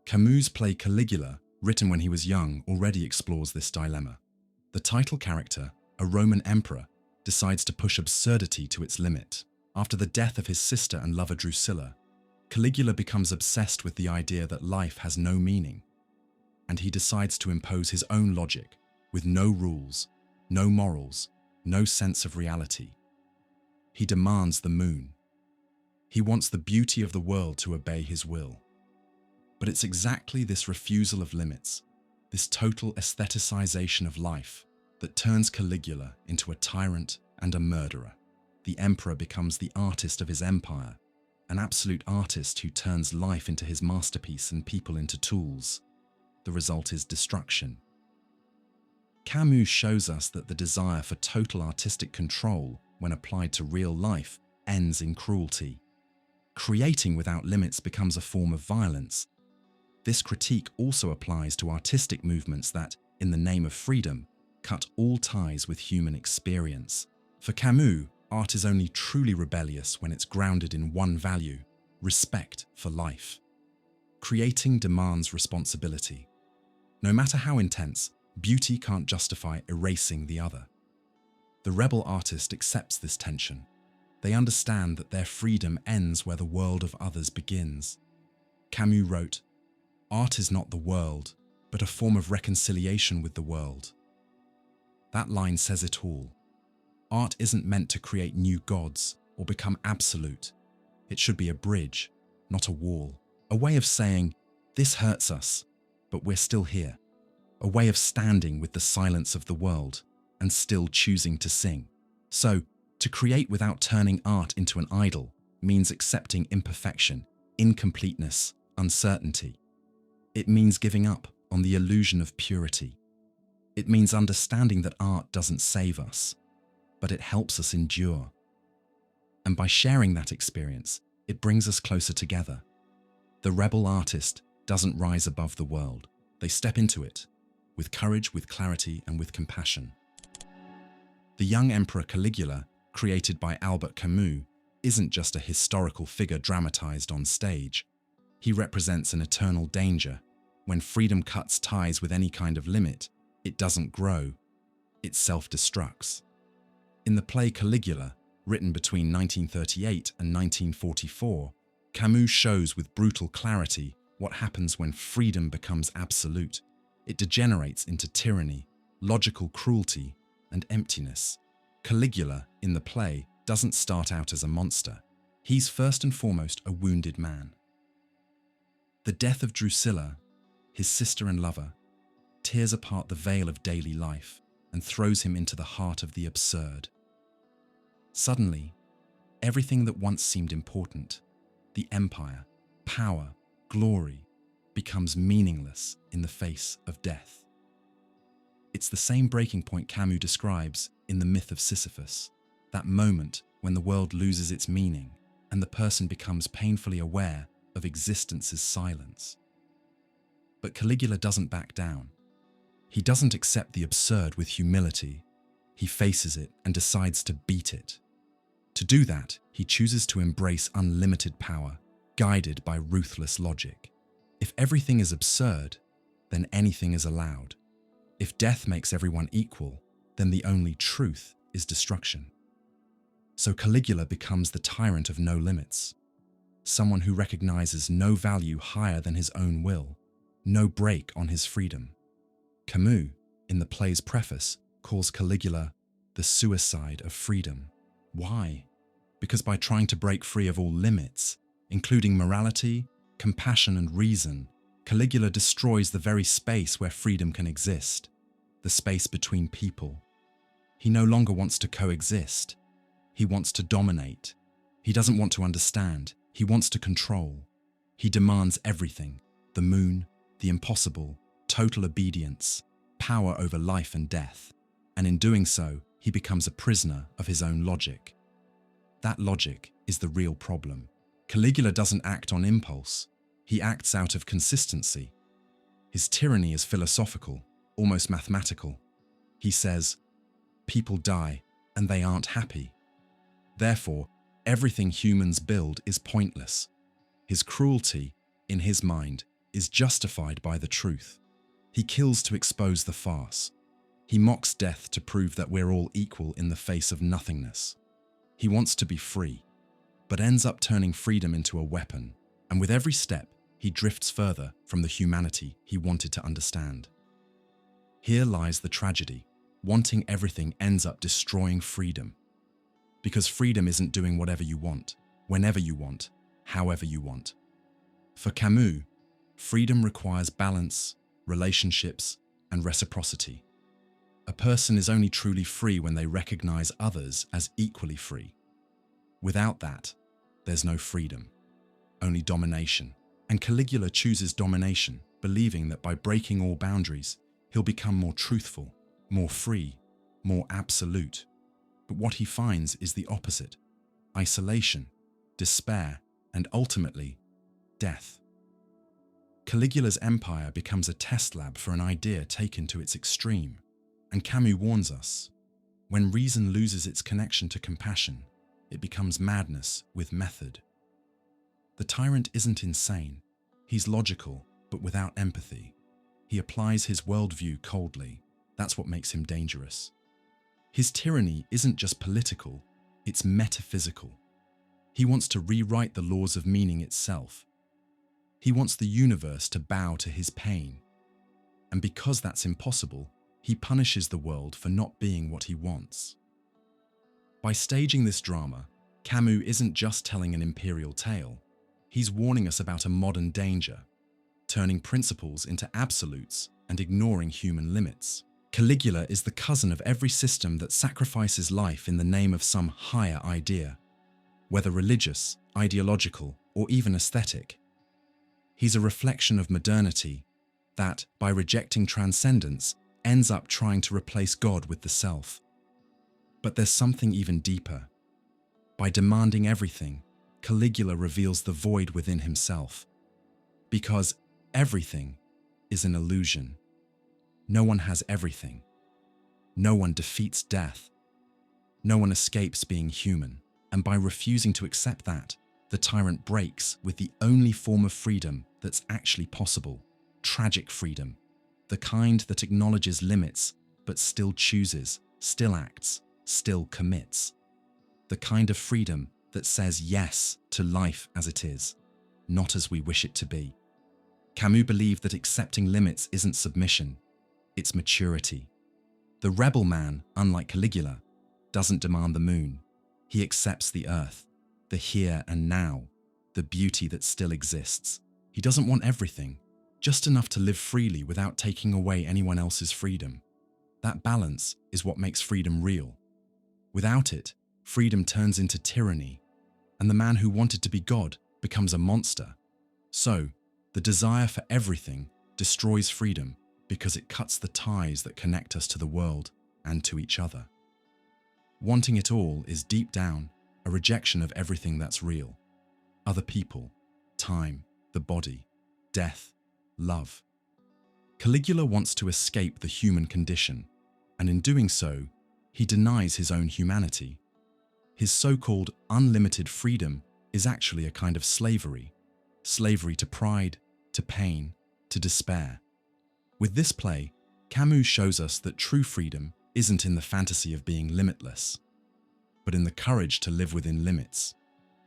Speaker 1: Camus' play Caligula, written when he was young, already explores this dilemma. The title character, a Roman emperor, decides to push absurdity to its limit. After the death of his sister and lover Drusilla, Caligula becomes obsessed with the idea that life has no meaning, and he decides to impose his own logic, with no rules, no morals, no sense of reality. He demands the moon. He wants the beauty of the world to obey his will. But it's exactly this refusal of limits, this total aestheticization of life, that turns Caligula into a tyrant and a murderer. The emperor becomes the artist of his empire, an absolute artist who turns life into his masterpiece and people into tools. The result is destruction. Camus shows us that the desire for total artistic control, when applied to real life, ends in cruelty. Creating without limits becomes a form of violence. This critique also applies to artistic movements that, in the name of freedom, cut all ties with human experience. For Camus, art is only truly rebellious when it's grounded in one value: respect for life. Creating demands responsibility. No matter how intense, beauty can't justify erasing the other. The rebel artist accepts this tension. They understand that their freedom ends where the world of others begins. Camus wrote, "Art is not the world, but a form of reconciliation with the world." That line says it all. Art isn't meant to create new gods or become absolute. It should be a bridge, not a wall. A way of saying, this hurts us, but we're still here. A way of standing with the silence of the world and still choosing to sing. So, to create without turning art into an idol means accepting imperfection, incompleteness, uncertainty. It means giving up on the illusion of purity. It means understanding that art doesn't save us, but it helps us endure. And by sharing that experience, it brings us closer together. The rebel artist doesn't rise above the world. They step into it, with courage, with clarity, and with compassion. The young emperor Caligula, created by Albert Camus, isn't just a historical figure dramatized on stage. He represents an eternal danger. When freedom cuts ties with any kind of limit, it doesn't grow, it self-destructs. In the play Caligula, written between 1938 and 1944, Camus shows with brutal clarity what happens when freedom becomes absolute. It degenerates into tyranny, logical cruelty, and emptiness. Caligula, in the play, doesn't start out as a monster. He's first and foremost a wounded man. The death of Drusilla, his sister and lover, tears apart the veil of daily life and throws him into the heart of the absurd. Suddenly, everything that once seemed important, the empire, power, glory, becomes meaningless in the face of death. It's the same breaking point Camus describes in the myth of Sisyphus, that moment when the world loses its meaning, and the person becomes painfully aware of existence's silence. But Caligula doesn't back down. He doesn't accept the absurd with humility. He faces it and decides to beat it. To do that, he chooses to embrace unlimited power, guided by ruthless logic. If everything is absurd, then anything is allowed. If death makes everyone equal, then the only truth is destruction. So Caligula becomes the tyrant of no limits, someone who recognizes no value higher than his own will, no break on his freedom. Camus, in the play's preface, calls Caligula the suicide of freedom. Why? Because by trying to break free of all limits, including morality, compassion, and reason, Caligula destroys the very space where freedom can exist, the space between people. He no longer wants to coexist. He wants to dominate. He doesn't want to understand. He wants to control. He demands everything: the moon, the impossible, total obedience, power over life and death. And in doing so, he becomes a prisoner of his own logic. That logic is the real problem. Caligula doesn't act on impulse. He acts out of consistency. His tyranny is philosophical, almost mathematical. He says, people die and they aren't happy. Therefore, everything humans build is pointless. His cruelty, in his mind, is justified by the truth. He kills to expose the farce. He mocks death to prove that we're all equal in the face of nothingness. He wants to be free, but ends up turning freedom into a weapon, and with every step, he drifts further from the humanity he wanted to understand. Here lies the tragedy. Wanting everything ends up destroying freedom. Because freedom isn't doing whatever you want, whenever you want, however you want. For Camus, freedom requires balance, relationships, and reciprocity. A person is only truly free when they recognize others as equally free. Without that, there's no freedom, only domination. And Caligula chooses domination, believing that by breaking all boundaries, he'll become more truthful, more free, more absolute. But what he finds is the opposite: isolation, despair, and ultimately, death. Caligula's empire becomes a test lab for an idea taken to its extreme. And Camus warns us, when reason loses its connection to compassion, it becomes madness with method. The tyrant isn't insane. He's logical, but without empathy. He applies his worldview coldly. That's what makes him dangerous. His tyranny isn't just political, it's metaphysical. He wants to rewrite the laws of meaning itself. He wants the universe to bow to his pain. And because that's impossible, he punishes the world for not being what he wants. By staging this drama, Camus isn't just telling an imperial tale. He's warning us about a modern danger, turning principles into absolutes and ignoring human limits. Caligula is the cousin of every system that sacrifices life in the name of some higher idea, whether religious, ideological, or even aesthetic. He's a reflection of modernity that, by rejecting transcendence, ends up trying to replace God with the self. But there's something even deeper. By demanding everything, Caligula reveals the void within himself. Because everything is an illusion. No one has everything. No one defeats death. No one escapes being human. And by refusing to accept that, the tyrant breaks with the only form of freedom that's actually possible: tragic freedom. The kind that acknowledges limits, but still chooses, still acts, still commits. The kind of freedom that says yes to life as it is, not as we wish it to be. Camus believed that accepting limits isn't submission, it's maturity. The rebel man, unlike Caligula, doesn't demand the moon. He accepts the earth, the here and now, the beauty that still exists. He doesn't want everything, just enough to live freely without taking away anyone else's freedom. That balance is what makes freedom real. Without it, freedom turns into tyranny, and the man who wanted to be God becomes a monster. So, the desire for everything destroys freedom because it cuts the ties that connect us to the world and to each other. Wanting it all is deep down a rejection of everything that's real. other people, time, the body, death, love. Caligula wants to escape the human condition, and in doing so, he denies his own humanity. His so-called unlimited freedom is actually a kind of slavery to pride, to pain, to despair. With this play, Camus shows us that true freedom isn't in the fantasy of being limitless, but in the courage to live within limits,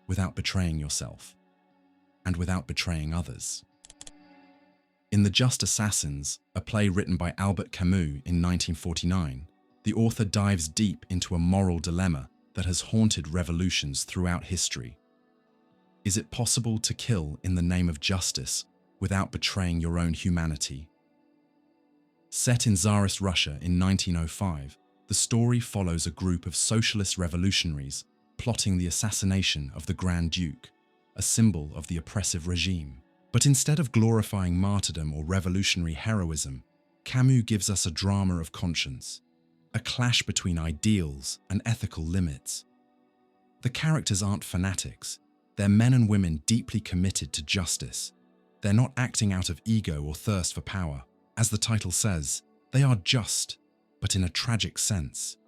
Speaker 1: without betraying yourself, and without betraying others. In The Just Assassins, a play written by Albert Camus in 1949, the author dives deep into a moral dilemma that has haunted revolutions throughout history. Is it possible to kill in the name of justice without betraying your own humanity? Set in Tsarist Russia in 1905, the story follows a group of socialist revolutionaries plotting the assassination of the Grand Duke, a symbol of the oppressive regime. But instead of glorifying martyrdom or revolutionary heroism, Camus gives us a drama of conscience, a clash between ideals and ethical limits. The characters aren't fanatics. They're men and women deeply committed to justice. They're not acting out of ego or thirst for power. As the title says, they are just, but in a tragic sense.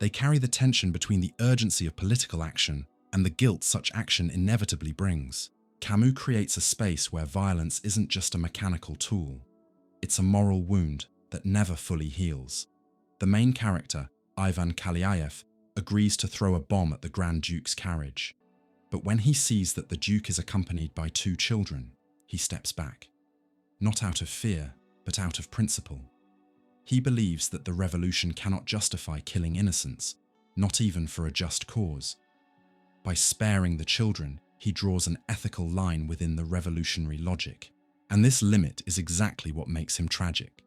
Speaker 1: They carry the tension between the urgency of political action and the guilt such action inevitably brings. Camus creates a space where violence isn't just a mechanical tool. It's a moral wound that never fully heals. The main character, Ivan Kalyaev, agrees to throw a bomb at the Grand Duke's carriage. But when he sees that the Duke is accompanied by 2 children, he steps back. Not out of fear, but out of principle. He believes that the revolution cannot justify killing innocents, not even for a just cause. By sparing the children, he draws an ethical line within the revolutionary logic. And this limit is exactly what makes him tragic.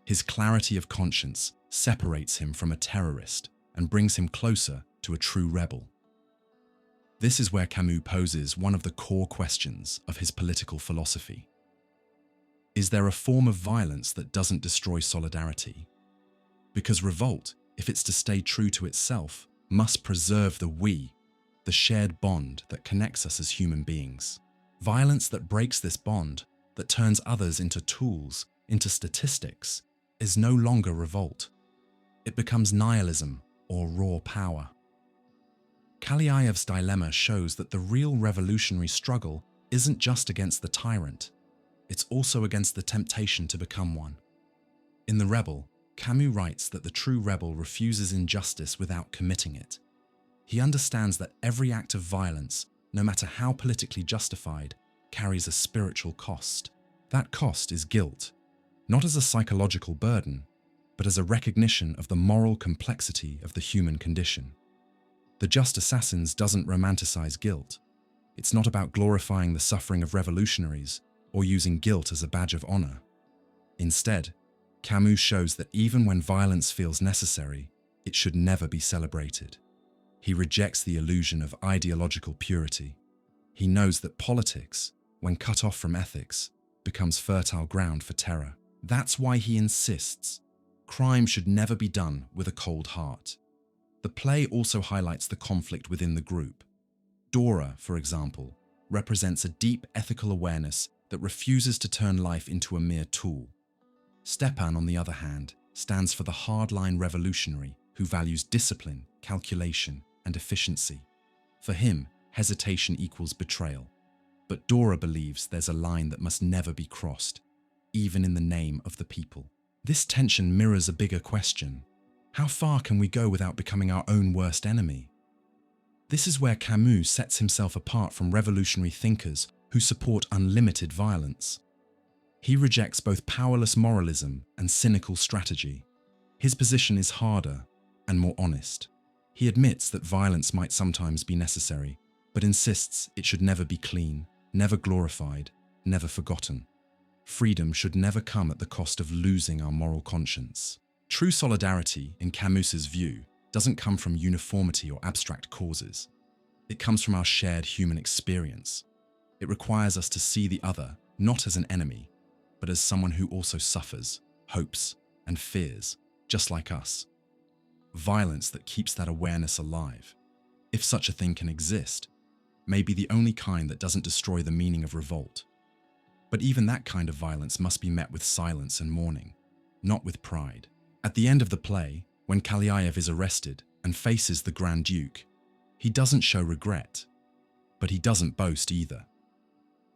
Speaker 1: His clarity of conscience separates him from a terrorist and brings him closer to a true rebel. This is where Camus poses one of the core questions of his political philosophy. Is there a form of violence that doesn't destroy solidarity? Because revolt, if it's to stay true to itself, must preserve the we, the shared bond that connects us as human beings. Violence that breaks this bond, that turns others into tools, into statistics, is no longer revolt. It becomes nihilism or raw power. Kalyaev's dilemma shows that the real revolutionary struggle isn't just against the tyrant, it's also against the temptation to become one. In The Rebel, Camus writes that the true rebel refuses injustice without committing it. He understands that every act of violence, no matter how politically justified, carries a spiritual cost. That cost is guilt, not as a psychological burden, but as a recognition of the moral complexity of the human condition. The Just Assassins doesn't romanticize guilt. It's not about glorifying the suffering of revolutionaries or using guilt as a badge of honor. Instead, Camus shows that even when violence feels necessary, it should never be celebrated. He rejects the illusion of ideological purity. He knows that politics, when cut off from ethics, becomes fertile ground for terror. That's why he insists crime should never be done with a cold heart. The play also highlights the conflict within the group. Dora, for example, represents a deep ethical awareness that refuses to turn life into a mere tool. Stepan, on the other hand, stands for the hardline revolutionary who values discipline, calculation, and efficiency. For him, hesitation equals betrayal. But Dora believes there's a line that must never be crossed, even in the name of the people. This tension mirrors a bigger question. How far can we go without becoming our own worst enemy? This is where Camus sets himself apart from revolutionary thinkers who support unlimited violence. He rejects both powerless moralism and cynical strategy. His position is harder and more honest. He admits that violence might sometimes be necessary, but insists it should never be clean, never glorified, never forgotten. Freedom should never come at the cost of losing our moral conscience. True solidarity, in Camus's view, doesn't come from uniformity or abstract causes. It comes from our shared human experience. It requires us to see the other not as an enemy, but as someone who also suffers, hopes, and fears, just like us. Violence that keeps that awareness alive, if such a thing can exist, may be the only kind that doesn't destroy the meaning of revolt. But even that kind of violence must be met with silence and mourning, not with pride. At the end of the play, when Caligula is arrested and faces the Grand Duke, he doesn't show regret, but he doesn't boast either.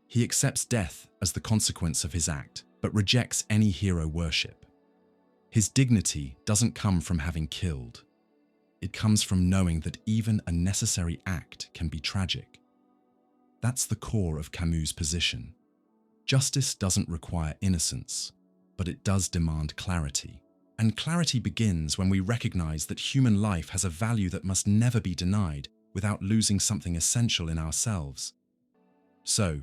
Speaker 1: He accepts death as the consequence of his act, but rejects any hero worship. His dignity doesn't come from having killed. It comes from knowing that even a necessary act can be tragic. That's the core of Camus' position. Justice doesn't require innocence, but it does demand clarity. And clarity begins when we recognize that human life has a value that must never be denied without losing something essential in ourselves. So,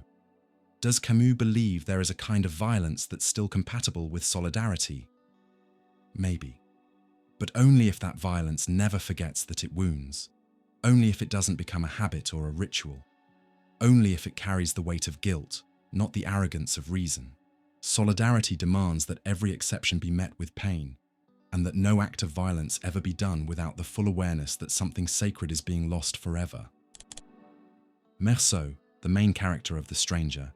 Speaker 1: does Camus believe there is a kind of violence that's still compatible with solidarity? Maybe. But only if that violence never forgets that it wounds. Only if it doesn't become a habit or a ritual. Only if it carries the weight of guilt, not the arrogance of reason. Solidarity demands that every exception be met with pain, and that no act of violence ever be done without the full awareness that something sacred is being lost forever. Meursault, the main character of The Stranger,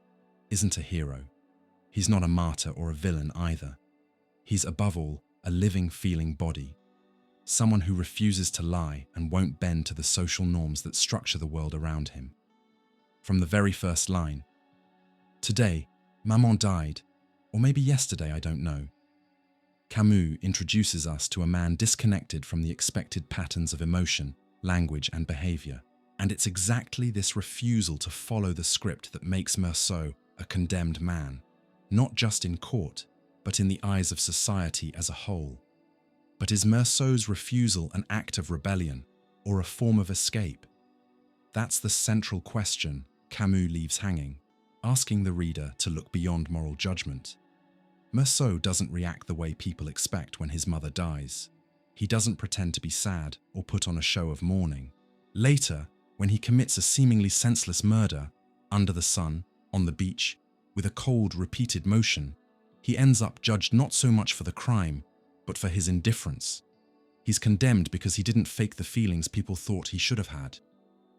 Speaker 1: isn't a hero. He's not a martyr or a villain either. He's above all a living, feeling body. Someone who refuses to lie and won't bend to the social norms that structure the world around him. From the very first line, "Today, Maman died, or maybe yesterday, I don't know." Camus introduces us to a man disconnected from the expected patterns of emotion, language, and behavior. And it's exactly this refusal to follow the script that makes Meursault a condemned man, not just in court, but in the eyes of society as a whole. But is Meursault's refusal an act of rebellion or a form of escape? That's the central question Camus leaves hanging, asking the reader to look beyond moral judgment. Meursault doesn't react the way people expect when his mother dies. He doesn't pretend to be sad or put on a show of mourning. Later, when he commits a seemingly senseless murder, under the sun, on the beach, with a cold, repeated motion, he ends up judged not so much for the crime, but for his indifference. He's condemned because he didn't fake the feelings people thought he should have had.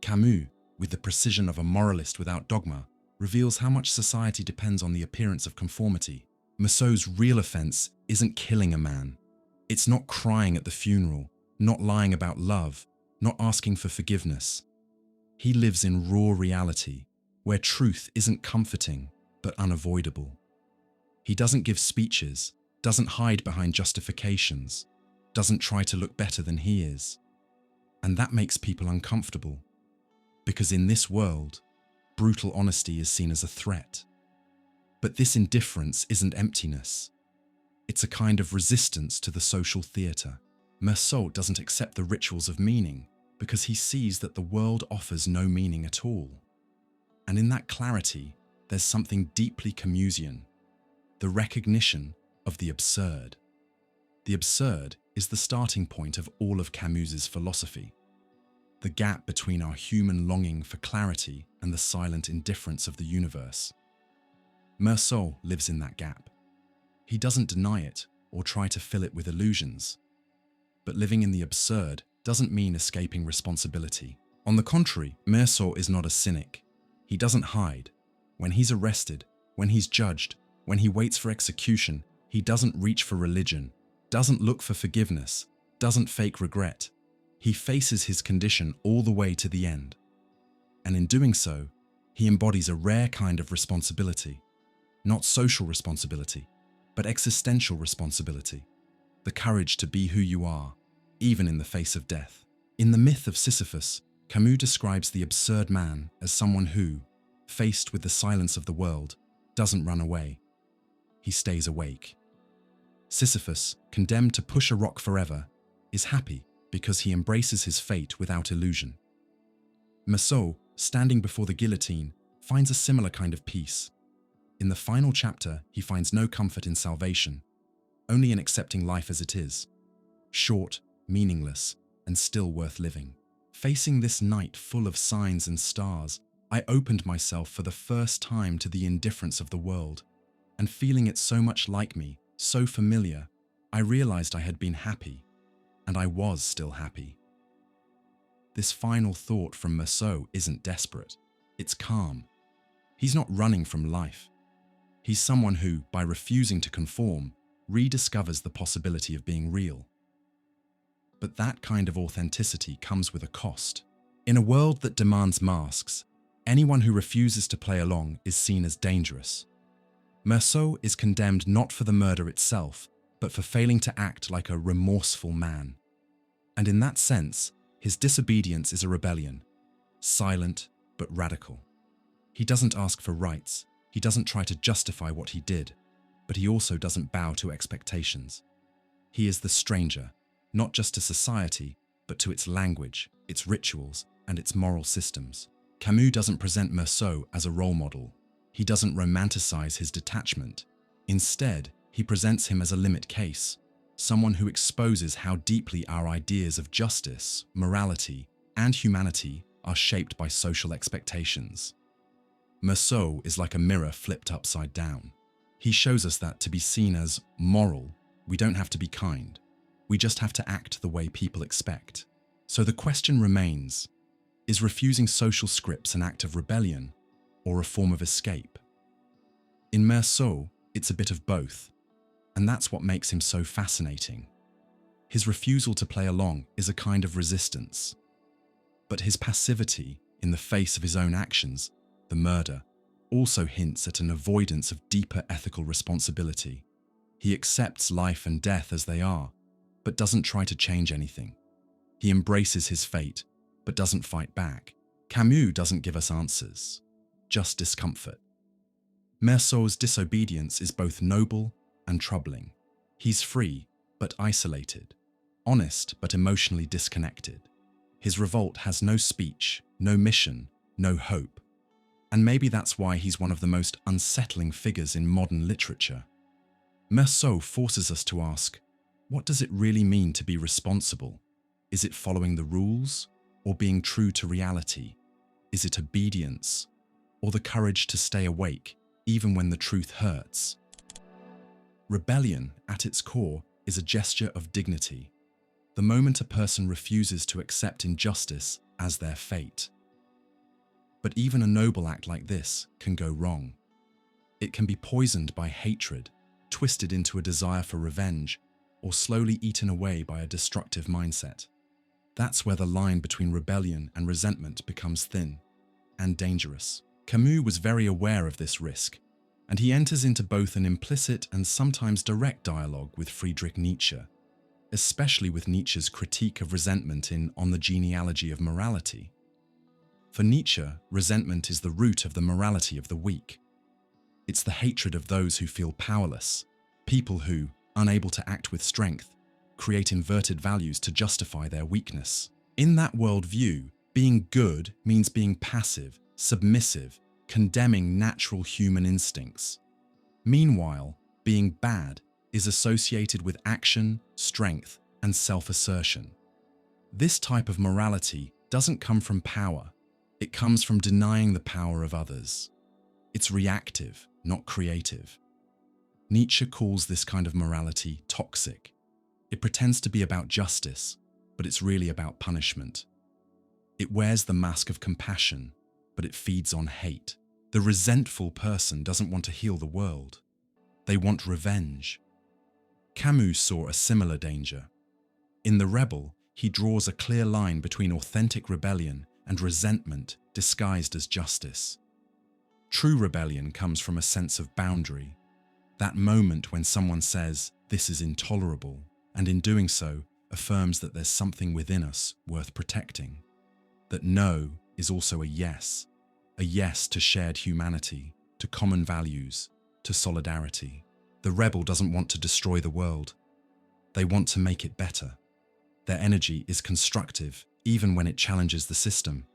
Speaker 1: Camus, with the precision of a moralist without dogma, reveals how much society depends on the appearance of conformity. Meursault's real offense isn't killing a man. It's not crying at the funeral, not lying about love, not asking for forgiveness. He lives in raw reality, where truth isn't comforting, but unavoidable. He doesn't give speeches, doesn't hide behind justifications, doesn't try to look better than he is. And that makes people uncomfortable, because in this world, brutal honesty is seen as a threat. But this indifference isn't emptiness. It's a kind of resistance to the social theatre. Meursault doesn't accept the rituals of meaning because he sees that the world offers no meaning at all. And in that clarity, there's something deeply Camusian, the recognition of the absurd. The absurd is the starting point of all of Camus's philosophy, the gap between our human longing for clarity and the silent indifference of the universe. Meursault lives in that gap. He doesn't deny it or try to fill it with illusions. But living in the absurd doesn't mean escaping responsibility. On the contrary, Meursault is not a cynic. He doesn't hide. When he's arrested, when he's judged, when he waits for execution, he doesn't reach for religion, doesn't look for forgiveness, doesn't fake regret. He faces his condition all the way to the end. And in doing so, he embodies a rare kind of responsibility. Not social responsibility, but existential responsibility. The courage to be who you are, even in the face of death. In the myth of Sisyphus, Camus describes the absurd man as someone who, faced with the silence of the world, doesn't run away. He stays awake. Sisyphus, condemned to push a rock forever, is happy because he embraces his fate without illusion. Meursault, standing before the guillotine, finds a similar kind of peace. In the final chapter, he finds no comfort in salvation, only in accepting life as it is, short, meaningless, and still worth living. Facing this night full of signs and stars, I opened myself for the first time to the indifference of the world, and feeling it so much like me, so familiar, I realized I had been happy, and I was still happy. This final thought from Meursault isn't desperate. It's calm. He's not running from life. He's someone who, by refusing to conform, rediscovers the possibility of being real. But that kind of authenticity comes with a cost. In a world that demands masks, anyone who refuses to play along is seen as dangerous. Meursault is condemned not for the murder itself, but for failing to act like a remorseful man. And in that sense, his disobedience is a rebellion, silent but radical. He doesn't ask for rights, he doesn't try to justify what he did, but he also doesn't bow to expectations. He is the stranger, not just to society, but to its language, its rituals, and its moral systems. Camus doesn't present Meursault as a role model. He doesn't romanticize his detachment. Instead, he presents him as a limit case, someone who exposes how deeply our ideas of justice, morality, and humanity are shaped by social expectations. Meursault is like a mirror flipped upside down. He shows us that to be seen as moral, we don't have to be kind. We just have to act the way people expect. So the question remains, is refusing social scripts an act of rebellion or a form of escape? In Meursault, it's a bit of both, and that's what makes him so fascinating. His refusal to play along is a kind of resistance. But his passivity in the face of his own actions, the murder, also hints at an avoidance of deeper ethical responsibility. He accepts life and death as they are, but doesn't try to change anything. He embraces his fate, but doesn't fight back. Camus doesn't give us answers, just discomfort. Meursault's disobedience is both noble and troubling. He's free, but isolated, honest, but emotionally disconnected. His revolt has no speech, no mission, no hope. And maybe that's why he's one of the most unsettling figures in modern literature. Meursault forces us to ask, what does it really mean to be responsible? Is it following the rules, or being true to reality? Is it obedience, or the courage to stay awake, even when the truth hurts? Rebellion, at its core, is a gesture of dignity. The moment a person refuses to accept injustice as their fate. But even a noble act like this can go wrong. It can be poisoned by hatred, twisted into a desire for revenge, or slowly eaten away by a destructive mindset. That's where the line between rebellion and resentment becomes thin and dangerous. Camus was very aware of this risk, and he enters into both an implicit and sometimes direct dialogue with Friedrich Nietzsche, especially with Nietzsche's critique of resentment in On the Genealogy of Morality. For Nietzsche, resentment is the root of the morality of the weak. It's the hatred of those who feel powerless, people who, unable to act with strength, create inverted values to justify their weakness. In that worldview, being good means being passive, submissive, condemning natural human instincts. Meanwhile, being bad is associated with action, strength, and self-assertion. This type of morality doesn't come from power. It comes from denying the power of others. It's reactive, not creative. Nietzsche calls this kind of morality toxic. It pretends to be about justice, but it's really about punishment. It wears the mask of compassion, but it feeds on hate. The resentful person doesn't want to heal the world. They want revenge. Camus saw a similar danger. In The Rebel, he draws a clear line between authentic rebellion and resentment disguised as justice. True rebellion comes from a sense of boundary, that moment when someone says, "This is intolerable," and in doing so, affirms that there's something within us worth protecting. That no is also a yes to shared humanity, to common values, to solidarity. The rebel doesn't want to destroy the world. They want to make it better. Their energy is constructive, even when it challenges the system.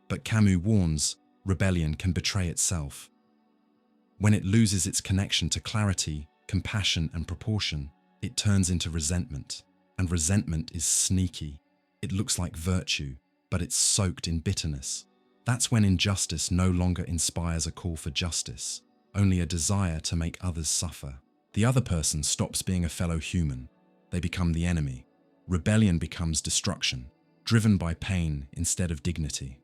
Speaker 1: But Camus warns, rebellion can betray itself. When it loses its connection to clarity, compassion, and proportion, it turns into resentment. And resentment is sneaky. It looks like virtue, but it's soaked in bitterness. That's when injustice no longer inspires a call for justice, only a desire to make others suffer. The other person stops being a fellow human. They become the enemy. Rebellion becomes destruction, driven by pain instead of dignity.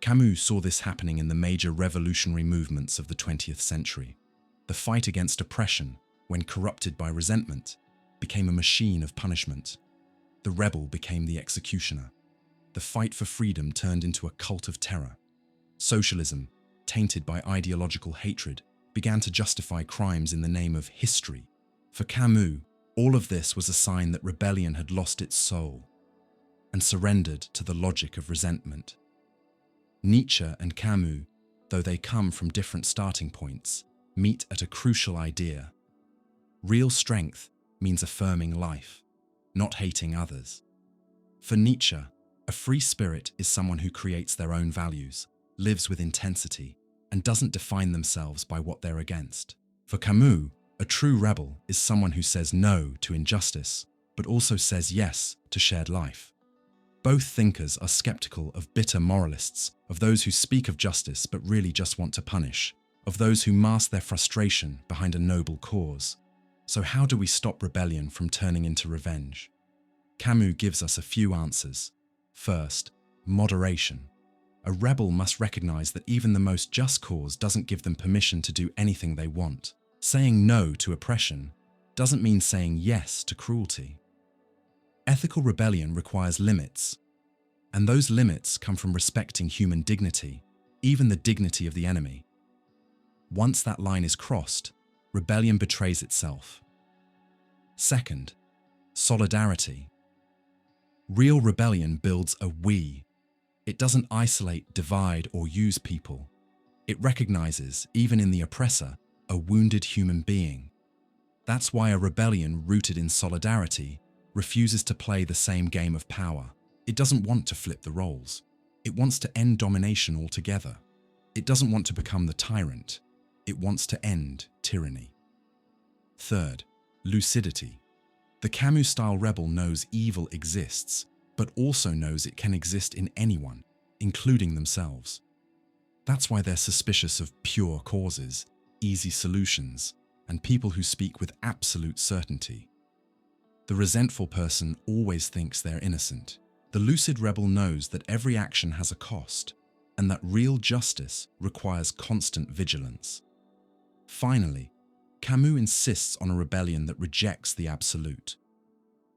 Speaker 1: Camus saw this happening in the major revolutionary movements of the 20th century. The fight against oppression, when corrupted by resentment, became a machine of punishment. The rebel became the executioner. The fight for freedom turned into a cult of terror. Socialism, tainted by ideological hatred, began to justify crimes in the name of history. For Camus, all of this was a sign that rebellion had lost its soul and surrendered to the logic of resentment. Nietzsche and Camus, though they come from different starting points, meet at a crucial idea. Real strength means affirming life, not hating others. For Nietzsche, a free spirit is someone who creates their own values, lives with intensity, and doesn't define themselves by what they're against. For Camus, a true rebel is someone who says no to injustice, but also says yes to shared life. Both thinkers are skeptical of bitter moralists, of those who speak of justice but really just want to punish, of those who mask their frustration behind a noble cause. So how do we stop rebellion from turning into revenge? Camus gives us a few answers. First, moderation. A rebel must recognize that even the most just cause doesn't give them permission to do anything they want. Saying no to oppression doesn't mean saying yes to cruelty. Ethical rebellion requires limits, and those limits come from respecting human dignity, even the dignity of the enemy. Once that line is crossed, rebellion betrays itself. Second, solidarity. Real rebellion builds a we. It doesn't isolate, divide, or use people. It recognizes, even in the oppressor, a wounded human being. That's why a rebellion rooted in solidarity refuses to play the same game of power. It doesn't want to flip the roles. It wants to end domination altogether. It doesn't want to become the tyrant. It wants to end tyranny. Third, lucidity. The Camus-style rebel knows evil exists, but also knows it can exist in anyone, including themselves. That's why they're suspicious of pure causes, easy solutions, and people who speak with absolute certainty. The resentful person always thinks they're innocent. The lucid rebel knows that every action has a cost, and that real justice requires constant vigilance. Finally, Camus insists on a rebellion that rejects the absolute.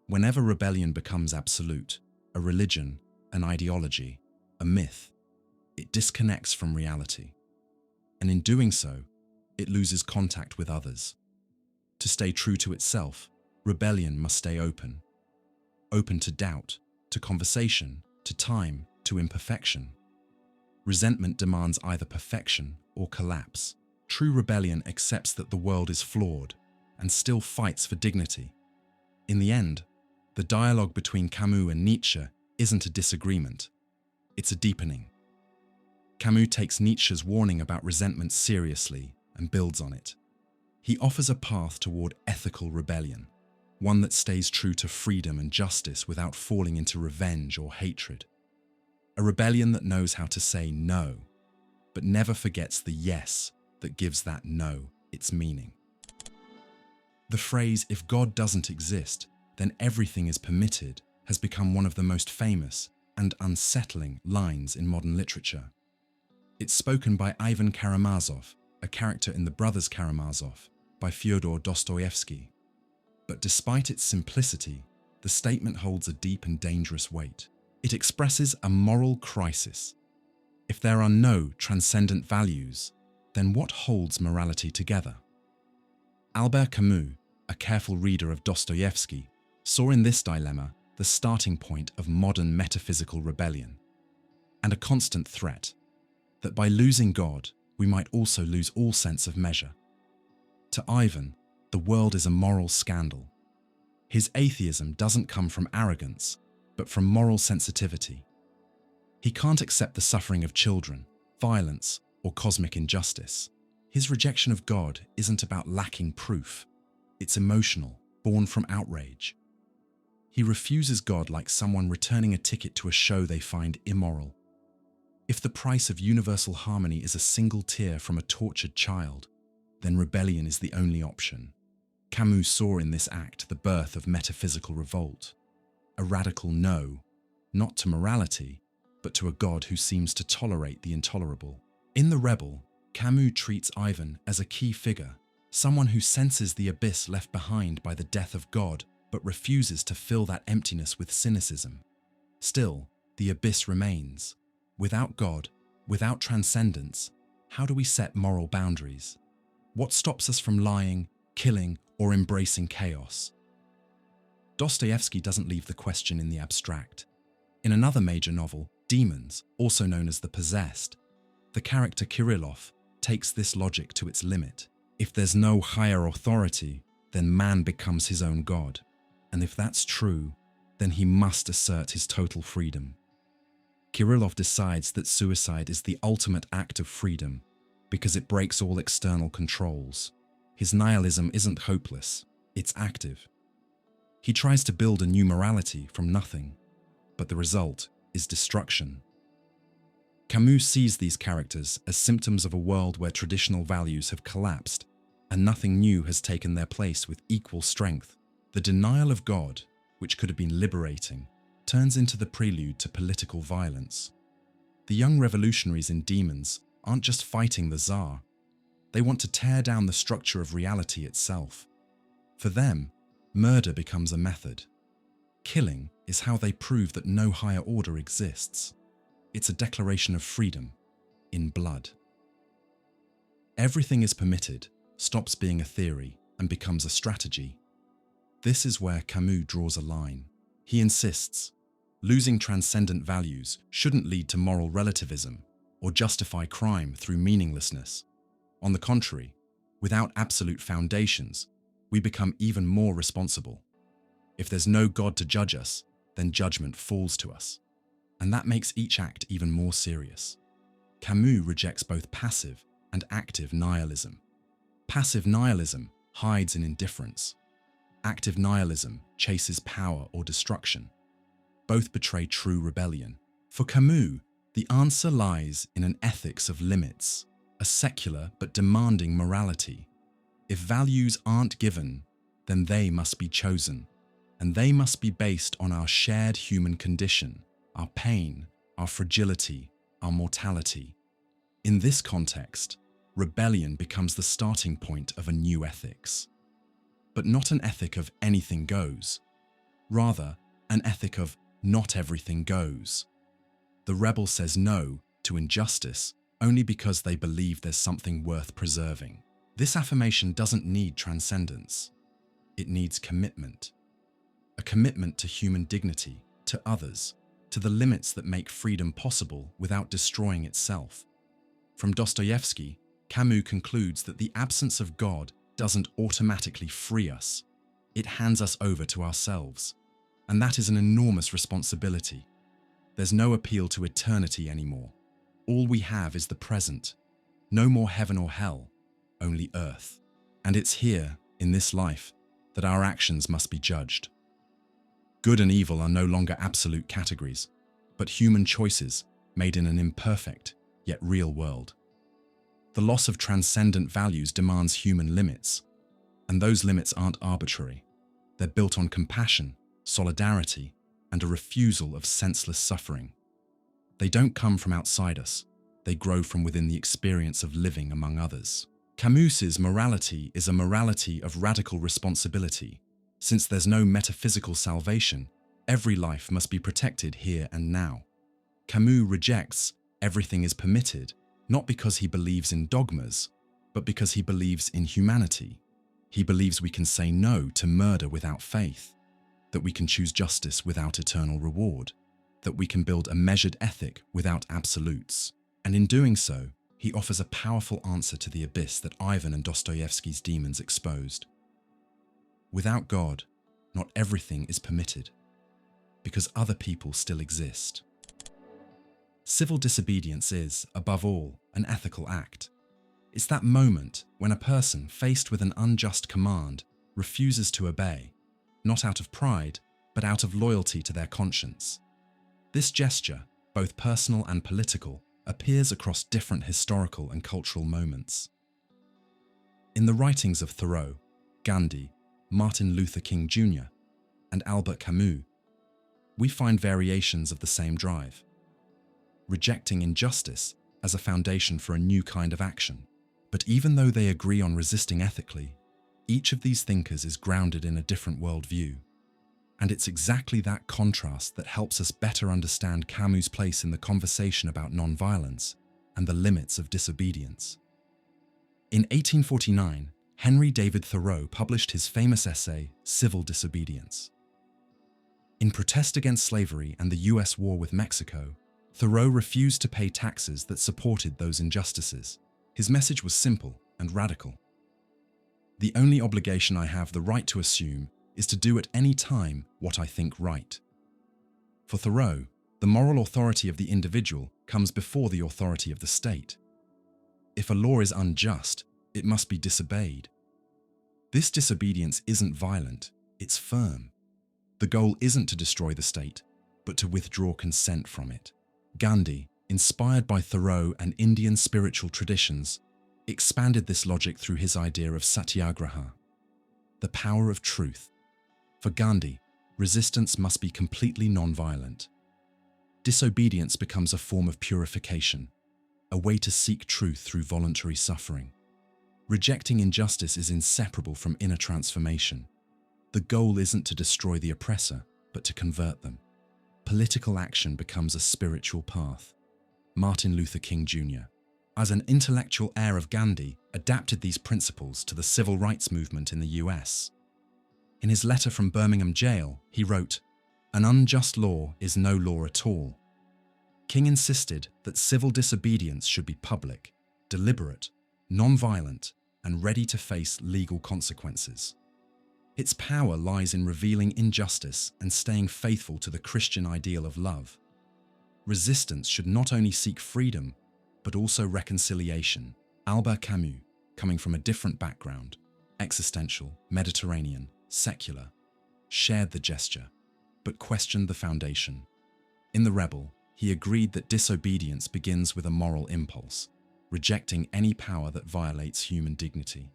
Speaker 1: Whenever rebellion becomes absolute, a religion, an ideology, a myth, it disconnects from reality. And in doing so, it loses contact with others. To stay true to itself, rebellion must stay open. Open to doubt, to conversation, to time, to imperfection. Resentment demands either perfection or collapse. True rebellion accepts that the world is flawed and still fights for dignity. In the end, the dialogue between Camus and Nietzsche isn't a disagreement, it's a deepening. Camus takes Nietzsche's warning about resentment seriously and builds on it. He offers a path toward ethical rebellion, one that stays true to freedom and justice without falling into revenge or hatred. A rebellion that knows how to say no, but never forgets the yes that gives that no its meaning. The phrase, "if God doesn't exist, then everything is permitted," has become one of the most famous and unsettling lines in modern literature. It's spoken by Ivan Karamazov, a character in The Brothers Karamazov by Fyodor Dostoevsky. But despite its simplicity, the statement holds a deep and dangerous weight. It expresses a moral crisis. If there are no transcendent values, then what holds morality together? Albert Camus, a careful reader of Dostoevsky, saw in this dilemma the starting point of modern metaphysical rebellion, and a constant threat that by losing God, we might also lose all sense of measure. To Ivan, the world is a moral scandal. His atheism doesn't come from arrogance, but from moral sensitivity. He can't accept the suffering of children, violence, or cosmic injustice. His rejection of God isn't about lacking proof. It's emotional, born from outrage. He refuses God like someone returning a ticket to a show they find immoral. If the price of universal harmony is a single tear from a tortured child, then rebellion is the only option. Camus saw in this act the birth of metaphysical revolt, a radical no, not to morality, but to a God who seems to tolerate the intolerable. In The Rebel, Camus treats Ivan as a key figure, someone who senses the abyss left behind by the death of God but refuses to fill that emptiness with cynicism. Still, the abyss remains. Without God, without transcendence, how do we set moral boundaries? What stops us from lying, killing, or embracing chaos? Dostoevsky doesn't leave the question in the abstract. In another major novel, Demons, also known as The Possessed, the character Kirillov takes this logic to its limit. If there's no higher authority, then man becomes his own god. And if that's true, then he must assert his total freedom. Kirillov decides that suicide is the ultimate act of freedom because it breaks all external controls. His nihilism isn't hopeless, it's active. He tries to build a new morality from nothing, but the result is destruction. Camus sees these characters as symptoms of a world where traditional values have collapsed and nothing new has taken their place with equal strength. The denial of God, which could have been liberating, turns into the prelude to political violence. The young revolutionaries in Demons aren't just fighting the Tsar. They want to tear down the structure of reality itself. For them, murder becomes a method. Killing is how they prove that no higher order exists. It's a declaration of freedom, in blood. Everything is permitted, stops being a theory, and becomes a strategy. This is where Camus draws a line. He insists, losing transcendent values shouldn't lead to moral relativism or justify crime through meaninglessness. On the contrary, without absolute foundations, we become even more responsible. If there's no God to judge us, then judgment falls to us. And that makes each act even more serious. Camus rejects both passive and active nihilism. Passive nihilism hides in indifference. Active nihilism chases power or destruction. Both betray true rebellion. For Camus, the answer lies in an ethics of limits, a secular but demanding morality. If values aren't given, then they must be chosen, and they must be based on our shared human condition, our pain, our fragility, our mortality. In this context, rebellion becomes the starting point of a new ethics. But not an ethic of anything goes. Rather, an ethic of not everything goes. The rebel says no to injustice only because they believe there's something worth preserving. This affirmation doesn't need transcendence. It needs commitment. A commitment to human dignity, to others, to the limits that make freedom possible without destroying itself. From Dostoevsky, Camus concludes that the absence of God doesn't automatically free us. It hands us over to ourselves. And that is an enormous responsibility. There's no appeal to eternity anymore. All we have is the present. No more heaven or hell, only earth. And it's here, in this life, that our actions must be judged. Good and evil are no longer absolute categories, but human choices made in an imperfect, yet real world. The loss of transcendent values demands human limits, and those limits aren't arbitrary. They're built on compassion, solidarity, and a refusal of senseless suffering. They don't come from outside us, they grow from within the experience of living among others. Camus's morality is a morality of radical responsibility. Since there's no metaphysical salvation, every life must be protected here and now. Camus rejects everything is permitted, not because he believes in dogmas, but because he believes in humanity. He believes we can say no to murder without faith, that we can choose justice without eternal reward, that we can build a measured ethic without absolutes. And in doing so, he offers a powerful answer to the abyss that Ivan and Dostoevsky's Demons exposed. Without God, not everything is permitted, because other people still exist. Civil disobedience is, above all, an ethical act. It's that moment when a person faced with an unjust command refuses to obey, not out of pride, but out of loyalty to their conscience. This gesture, both personal and political, appears across different historical and cultural moments. In the writings of Thoreau, Gandhi, Martin Luther King Jr., and Albert Camus, we find variations of the same drive. rejecting injustice as a foundation for a new kind of action. But even though they agree on resisting ethically, each of these thinkers is grounded in a different worldview. And it's exactly that contrast that helps us better understand Camus' place in the conversation about nonviolence and the limits of disobedience. In 1849, Henry David Thoreau published his famous essay, Civil Disobedience. In protest against slavery and the US war with Mexico, Thoreau refused to pay taxes that supported those injustices. His message was simple and radical. The only obligation I have the right to assume is to do at any time what I think right. For Thoreau, the moral authority of the individual comes before the authority of the state. If a law is unjust, it must be disobeyed. This disobedience isn't violent, it's firm. The goal isn't to destroy the state, but to withdraw consent from it. Gandhi, inspired by Thoreau and Indian spiritual traditions, expanded this logic through his idea of satyagraha, the power of truth. For Gandhi, resistance must be completely non-violent. Disobedience becomes a form of purification, a way to seek truth through voluntary suffering. Rejecting injustice is inseparable from inner transformation. The goal isn't to destroy the oppressor, but to convert them. Political action becomes a spiritual path. Martin Luther King Jr., as an intellectual heir of Gandhi, adapted these principles to the civil rights movement in the US. In his letter from Birmingham jail, he wrote, "An unjust law is no law at all." King insisted that civil disobedience should be public, deliberate, non-violent, and ready to face legal consequences. Its power lies in revealing injustice and staying faithful to the Christian ideal of love. Resistance should not only seek freedom, but also reconciliation. Albert Camus, coming from a different background, existential, Mediterranean, secular, shared the gesture, but questioned the foundation. In The Rebel, he agreed that disobedience begins with a moral impulse, rejecting any power that violates human dignity.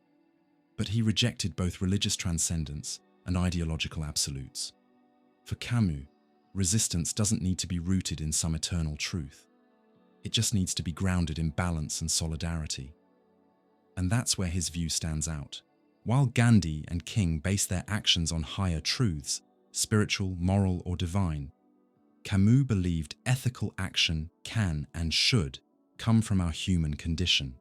Speaker 1: But he rejected both religious transcendence and ideological absolutes. For Camus, resistance doesn't need to be rooted in some eternal truth. It just needs to be grounded in balance and solidarity. And that's where his view stands out. While Gandhi and King based their actions on higher truths, spiritual, moral, or divine, Camus believed ethical action can and should come from our human condition.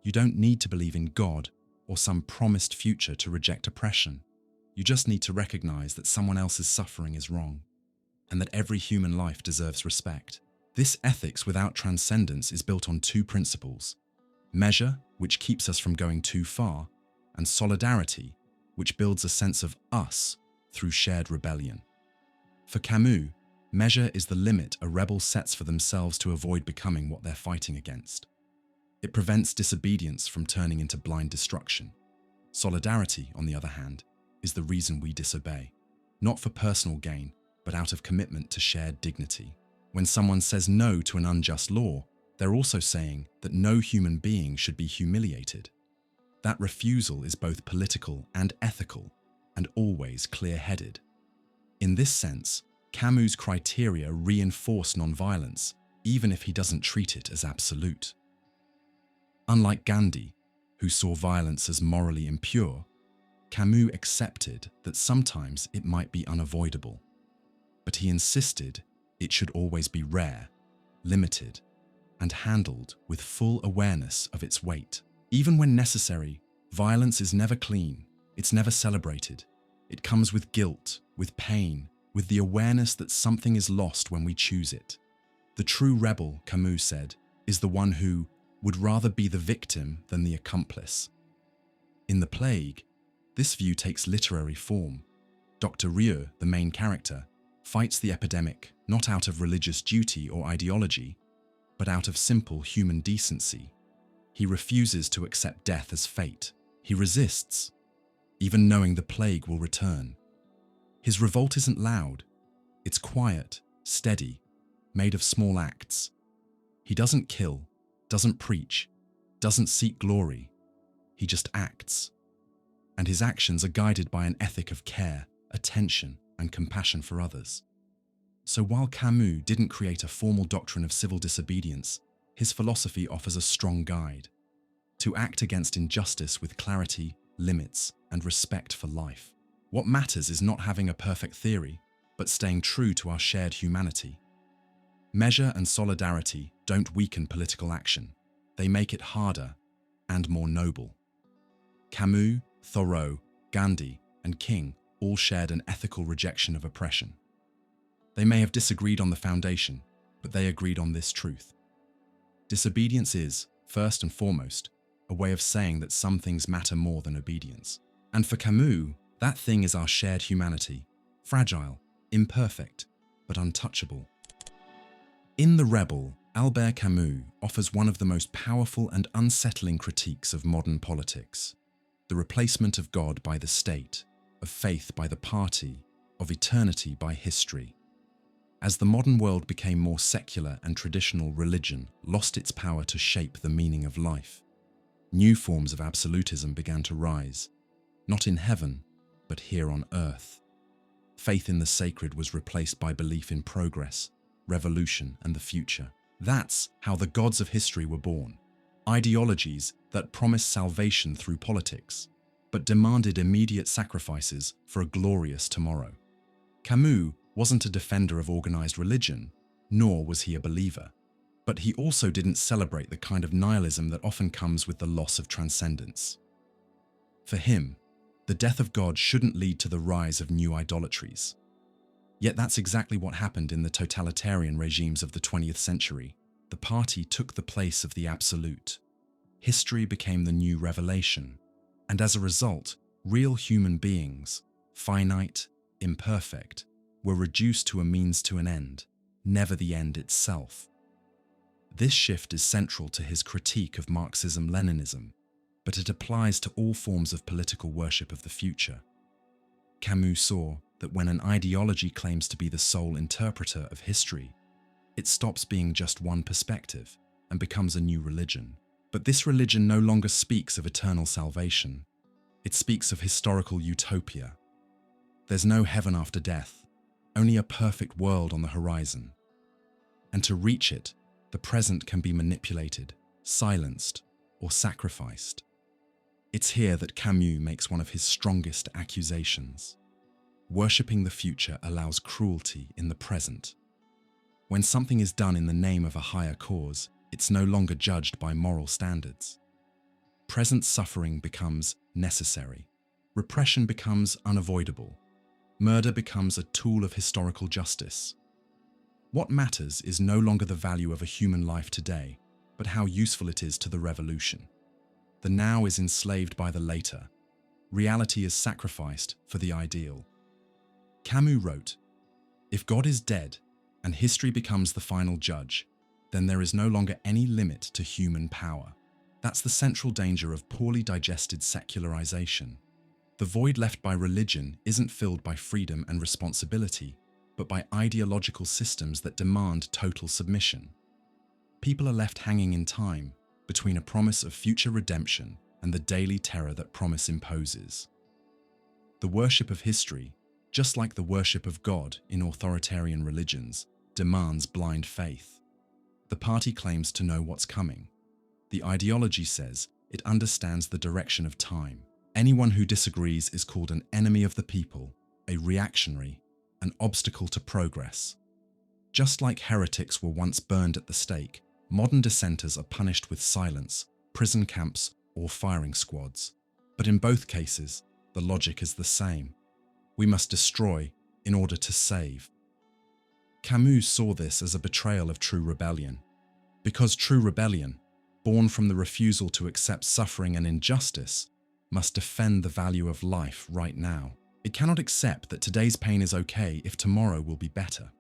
Speaker 1: You don't need to believe in God or some promised future to reject oppression. You just need to recognize that someone else's suffering is wrong, and that every human life deserves respect. This ethics without transcendence is built on two principles: measure, which keeps us from going too far, and solidarity, which builds a sense of us through shared rebellion. For Camus, measure is the limit a rebel sets for themselves to avoid becoming what they're fighting against. It prevents disobedience from turning into blind destruction. Solidarity, on the other hand, is the reason we disobey, not for personal gain, but out of commitment to shared dignity. When someone says no to an unjust law, they're also saying that no human being should be humiliated. That refusal is both political and ethical, and always clear-headed. In this sense, Camus' criteria reinforce nonviolence, even if he doesn't treat it as absolute. Unlike Gandhi, who saw violence as morally impure, Camus accepted that sometimes it might be unavoidable, but he insisted it should always be rare, limited, and handled with full awareness of its weight. Even when necessary, violence is never clean, it's never celebrated. It comes with guilt, with pain, with the awareness that something is lost when we choose it. The true rebel, Camus said, is the one who would rather be the victim than the accomplice. In The Plague, this view takes literary form. Dr. Rieu, the main character, fights the epidemic not out of religious duty or ideology, but out of simple human decency. He refuses to accept death as fate. He resists, even knowing the plague will return. His revolt isn't loud. It's quiet, steady, made of small acts. He doesn't kill, doesn't preach, doesn't seek glory. He just acts. And his actions are guided by an ethic of care, attention, and compassion for others. So while Camus didn't create a formal doctrine of civil disobedience, his philosophy offers a strong guide: to act against injustice with clarity, limits, and respect for life. What matters is not having a perfect theory, but staying true to our shared humanity. Measure and solidarity don't weaken political action. They make it harder and more noble. Camus, Thoreau, Gandhi, and King all shared an ethical rejection of oppression. They may have disagreed on the foundation, but they agreed on this truth: disobedience is, first and foremost, a way of saying that some things matter more than obedience. And for Camus, that thing is our shared humanity, fragile, imperfect, but untouchable. In The Rebel, Albert Camus offers one of the most powerful and unsettling critiques of modern politics: the replacement of God by the state, of faith by the party, of eternity by history. As the modern world became more secular and traditional religion lost its power to shape the meaning of life, new forms of absolutism began to rise, not in heaven, but here on earth. Faith in the sacred was replaced by belief in progress, revolution, and the future. That's how the gods of history were born: ideologies that promised salvation through politics, but demanded immediate sacrifices for a glorious tomorrow. Camus wasn't a defender of organized religion, nor was he a believer, but he also didn't celebrate the kind of nihilism that often comes with the loss of transcendence. For him, the death of God shouldn't lead to the rise of new idolatries. Yet that's exactly what happened in the totalitarian regimes of the 20th century. The party took the place of the absolute. History became the new revelation, and as a result, real human beings, finite, imperfect, were reduced to a means to an end, never the end itself. This shift is central to his critique of Marxism-Leninism, but it applies to all forms of political worship of the future. Camus saw that when an ideology claims to be the sole interpreter of history, it stops being just one perspective and becomes a new religion. But this religion no longer speaks of eternal salvation. It speaks of historical utopia. There's no heaven after death, only a perfect world on the horizon. And to reach it, the present can be manipulated, silenced, or sacrificed. It's here that Camus makes one of his strongest accusations. Worshipping the future allows cruelty in the present. When something is done in the name of a higher cause, it's no longer judged by moral standards. Present suffering becomes necessary. Repression becomes unavoidable. Murder becomes a tool of historical justice. What matters is no longer the value of a human life today, but how useful it is to the revolution. The now is enslaved by the later. Reality is sacrificed for the ideal. Camus wrote, "If God is dead and history becomes the final judge, then there is no longer any limit to human power." That's the central danger of poorly digested secularization. The void left by religion isn't filled by freedom and responsibility, but by ideological systems that demand total submission. People are left hanging in time between a promise of future redemption and the daily terror that promise imposes. The worship of history, just like the worship of God in authoritarian religions, demands blind faith. The party claims to know what's coming. The ideology says it understands the direction of time. Anyone who disagrees is called an enemy of the people, a reactionary, an obstacle to progress. Just like heretics were once burned at the stake, modern dissenters are punished with silence, prison camps, or firing squads. But in both cases, the logic is the same. We must destroy in order to save. Camus saw this as a betrayal of true rebellion. Because true rebellion, born from the refusal to accept suffering and injustice, must defend the value of life right now. It cannot accept that today's pain is okay if tomorrow will be better.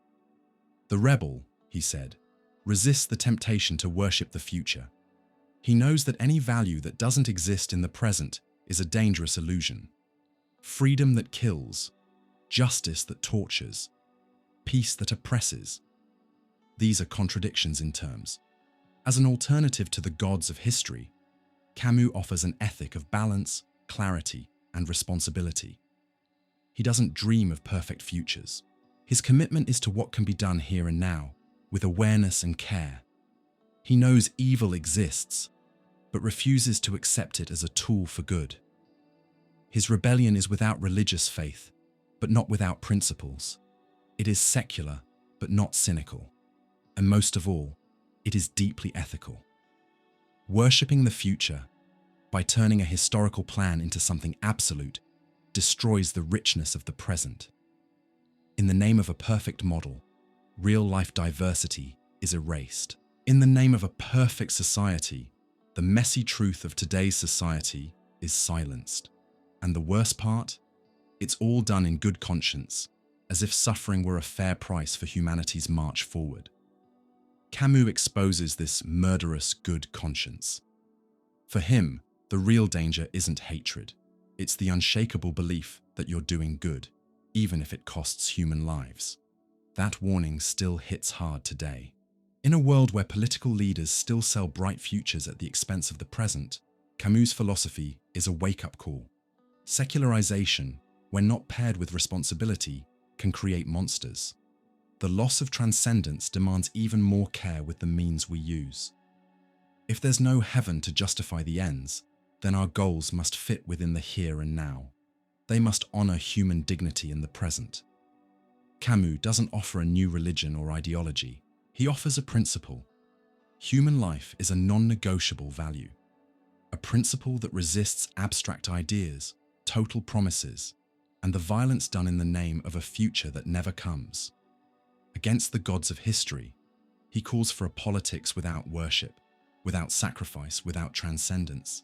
Speaker 1: The rebel, he said, resists the temptation to worship the future. He knows that any value that doesn't exist in the present is a dangerous illusion. Freedom that kills, justice that tortures, peace that oppresses. These are contradictions in terms. As an alternative to the gods of history, Camus offers an ethic of balance, clarity, and responsibility. He doesn't dream of perfect futures. His commitment is to what can be done here and now, with awareness and care. He knows evil exists, but refuses to accept it as a tool for good. His rebellion is without religious faith, but not without principles. It is secular, but not cynical. And most of all, it is deeply ethical. Worshipping the future, by turning a historical plan into something absolute, destroys the richness of the present. In the name of a perfect model, real-life diversity is erased. In the name of a perfect society, the messy truth of today's society is silenced. And the worst part? It's all done in good conscience, as if suffering were a fair price for humanity's march forward. Camus exposes this murderous good conscience. For him, the real danger isn't hatred. It's the unshakable belief that you're doing good, even if it costs human lives. That warning still hits hard today. In a world where political leaders still sell bright futures at the expense of the present, Camus' philosophy is a wake-up call. Secularization, when not paired with responsibility, can create monsters. The loss of transcendence demands even more care with the means we use. If there's no heaven to justify the ends, then our goals must fit within the here and now. They must honor human dignity in the present. Camus doesn't offer a new religion or ideology. He offers a principle. Human life is a non-negotiable value. A principle that resists abstract ideas, total promises, and the violence done in the name of a future that never comes. Against the gods of history, he calls for a politics without worship, without sacrifice, without transcendence,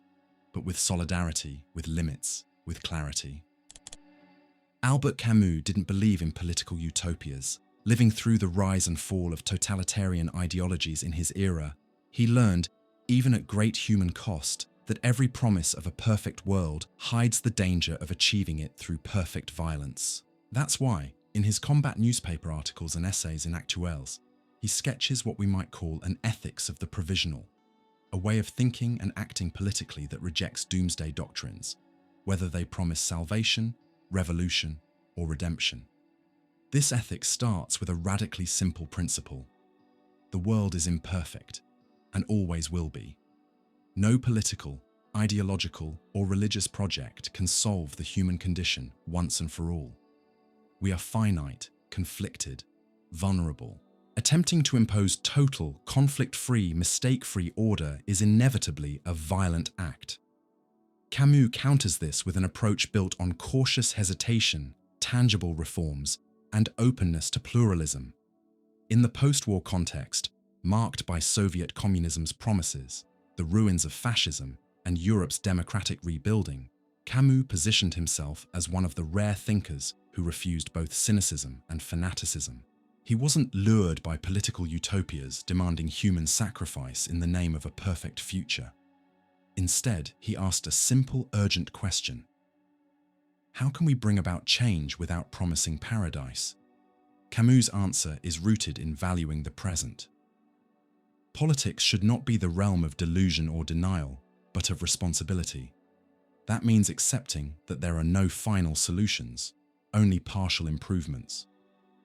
Speaker 1: but with solidarity, with limits, with clarity. Albert Camus didn't believe in political utopias. Living through the rise and fall of totalitarian ideologies in his era, he learned, even at great human cost, that every promise of a perfect world hides the danger of achieving it through perfect violence. That's why, in his combat newspaper articles and essays in Actuels, he sketches what we might call an ethics of the provisional, a way of thinking and acting politically that rejects doomsday doctrines, whether they promise salvation, revolution, or redemption. This ethic starts with a radically simple principle. The world is imperfect, and always will be. No political, ideological, or religious project can solve the human condition once and for all. We are finite, conflicted, vulnerable. Attempting to impose total, conflict-free, mistake-free order is inevitably a violent act. Camus counters this with an approach built on cautious hesitation, tangible reforms, and openness to pluralism. In the post-war context, marked by Soviet communism's promises, the ruins of fascism, and Europe's democratic rebuilding, Camus positioned himself as one of the rare thinkers who refused both cynicism and fanaticism. He wasn't lured by political utopias demanding human sacrifice in the name of a perfect future. Instead, he asked a simple, urgent question. How can we bring about change without promising paradise? Camus' answer is rooted in valuing the present. Politics should not be the realm of delusion or denial, but of responsibility. That means accepting that there are no final solutions, only partial improvements.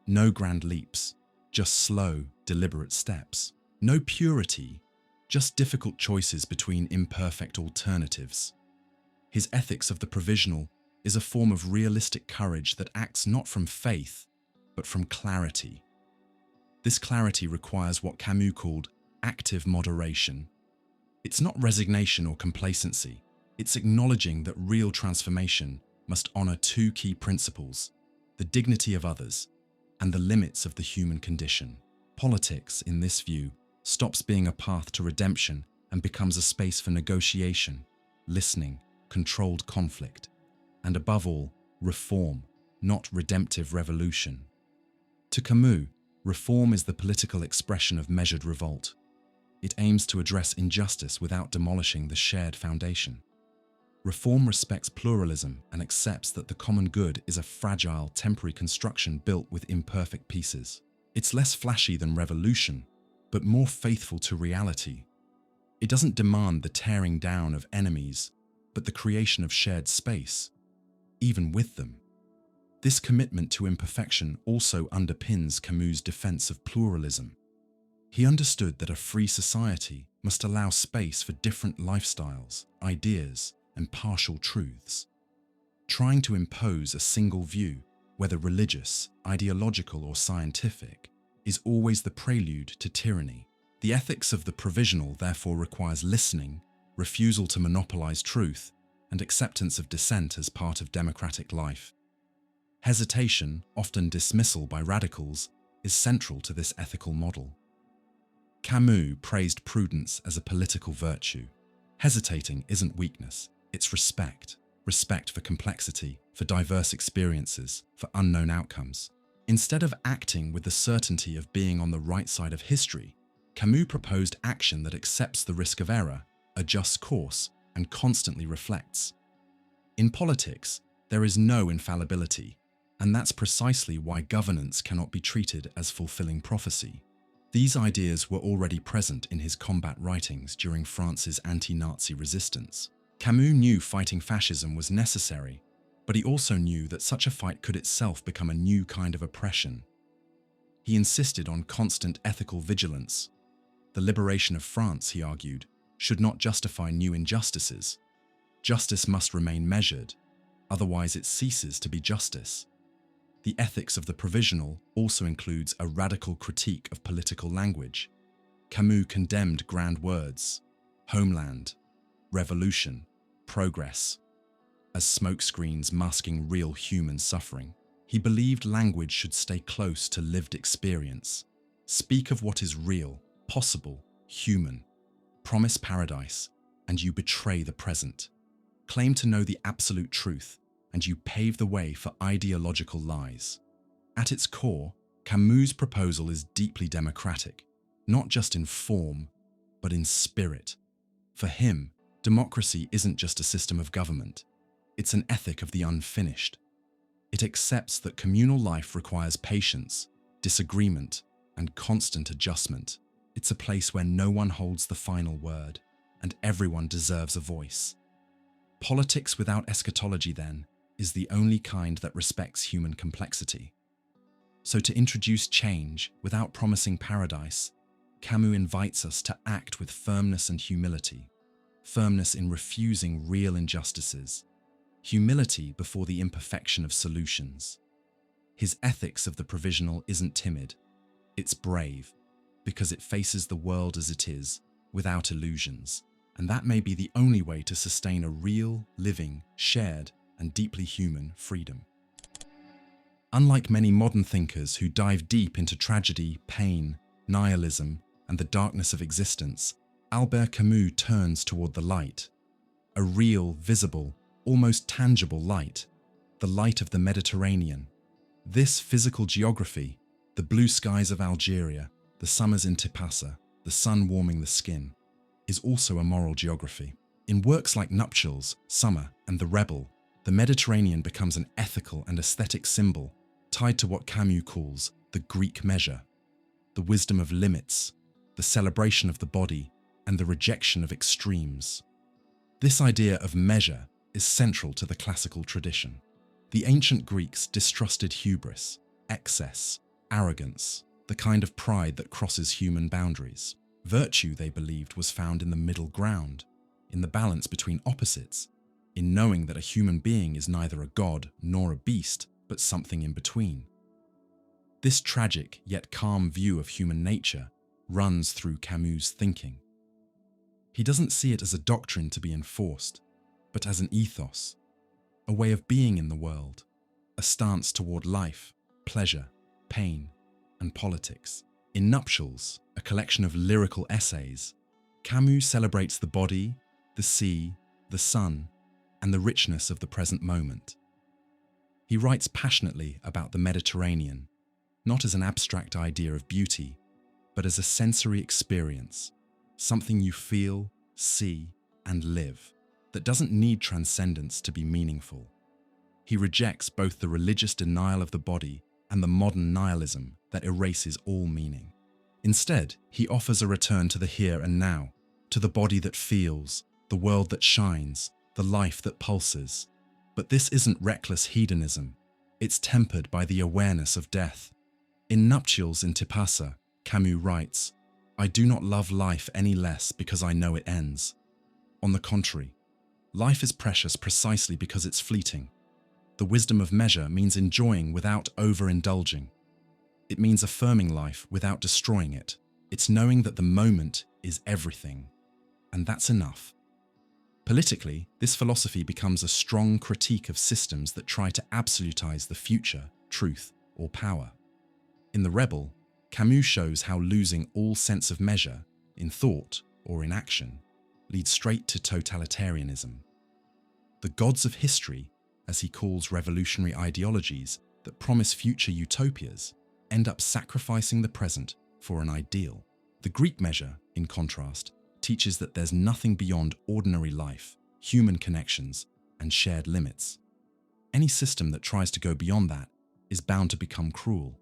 Speaker 1: No grand leaps, just slow, deliberate steps. No purity, just difficult choices between imperfect alternatives. His ethics of the provisional is a form of realistic courage that acts not from faith, but from clarity. This clarity requires what Camus called active moderation. It's not resignation or complacency. It's acknowledging that real transformation must honor two key principles: the dignity of others and the limits of the human condition. Politics, in this view, stops being a path to redemption and becomes a space for negotiation, listening, controlled conflict, and above all, reform, not redemptive revolution. To Camus, reform is the political expression of measured revolt. It aims to address injustice without demolishing the shared foundation. Reform respects pluralism and accepts that the common good is a fragile, temporary construction built with imperfect pieces. It's less flashy than revolution, but more faithful to reality. It doesn't demand the tearing down of enemies, but the creation of shared space, even with them. This commitment to imperfection also underpins Camus' defense of pluralism. He understood that a free society must allow space for different lifestyles, ideas, and partial truths. Trying to impose a single view, whether religious, ideological, or scientific, is always the prelude to tyranny. The ethics of the provisional therefore requires listening, refusal to monopolize truth, and acceptance of dissent as part of democratic life. Hesitation, often dismissal by radicals, is central to this ethical model. Camus praised prudence as a political virtue. Hesitating isn't weakness, it's respect. Respect for complexity, for diverse experiences, for unknown outcomes. Instead of acting with the certainty of being on the right side of history, Camus proposed action that accepts the risk of error, adjusts course, and constantly reflects. In politics, there is no infallibility, and that's precisely why governance cannot be treated as fulfilling prophecy. These ideas were already present in his combat writings during France's anti-Nazi resistance. Camus knew fighting fascism was necessary, but he also knew that such a fight could itself become a new kind of oppression. He insisted on constant ethical vigilance. The liberation of France, he argued, should not justify new injustices. Justice must remain measured, otherwise it ceases to be justice. The ethics of the provisional also includes a radical critique of political language. Camus condemned grand words, homeland, revolution, progress, as smokescreens masking real human suffering. He believed language should stay close to lived experience. Speak of what is real, possible, human. Promise paradise, and you betray the present. Claim to know the absolute truth, and you pave the way for ideological lies. At its core, Camus' proposal is deeply democratic, not just in form, but in spirit. For him, democracy isn't just a system of government, it's an ethic of the unfinished. It accepts that communal life requires patience, disagreement, and constant adjustment. It's a place where no one holds the final word, and everyone deserves a voice. Politics without eschatology, then, is the only kind that respects human complexity. So to introduce change without promising paradise, Camus invites us to act with firmness and humility. Firmness in refusing real injustices. Humility before the imperfection of solutions. His ethics of the provisional isn't timid, it's brave, because it faces the world as it is, without illusions. And that may be the only way to sustain a real, living, shared, and deeply human freedom. Unlike many modern thinkers who dive deep into tragedy, pain, nihilism, and the darkness of existence, Albert Camus turns toward the light. A real, visible, almost tangible light. The light of the Mediterranean. This physical geography, the blue skies of Algeria, the summers in Tipasa, the sun warming the skin, is also a moral geography. In works like Nuptials, Summer, and The Rebel, the Mediterranean becomes an ethical and aesthetic symbol tied to what Camus calls the Greek measure, the wisdom of limits, the celebration of the body, and the rejection of extremes. This idea of measure is central to the classical tradition. The ancient Greeks distrusted hubris, excess, arrogance, the kind of pride that crosses human boundaries. Virtue, they believed, was found in the middle ground, in the balance between opposites, in knowing that a human being is neither a god nor a beast, but something in between. This tragic yet calm view of human nature runs through Camus' thinking. He doesn't see it as a doctrine to be enforced, but as an ethos, a way of being in the world, a stance toward life, pleasure, pain, and politics. In Nuptials, a collection of lyrical essays, Camus celebrates the body, the sea, the sun, and the richness of the present moment. He writes passionately about the Mediterranean, not as an abstract idea of beauty, but as a sensory experience, something you feel, see, and live, that doesn't need transcendence to be meaningful. He rejects both the religious denial of the body and the modern nihilism that erases all meaning. Instead, he offers a return to the here and now, to the body that feels, the world that shines, the life that pulses. But this isn't reckless hedonism. It's tempered by the awareness of death. In Nuptials in Tipasa, Camus writes, "I do not love life any less because I know it ends. On the contrary, life is precious precisely because it's fleeting. The wisdom of measure means enjoying without overindulging. It means affirming life without destroying it. It's knowing that the moment is everything, and that's enough." Politically, this philosophy becomes a strong critique of systems that try to absolutize the future, truth, or power. In The Rebel, Camus shows how losing all sense of measure, in thought or in action, leads straight to totalitarianism. The gods of history, as he calls revolutionary ideologies that promise future utopias, end up sacrificing the present for an ideal. The Greek measure, in contrast, teaches that there's nothing beyond ordinary life, human connections, and shared limits. Any system that tries to go beyond that is bound to become cruel.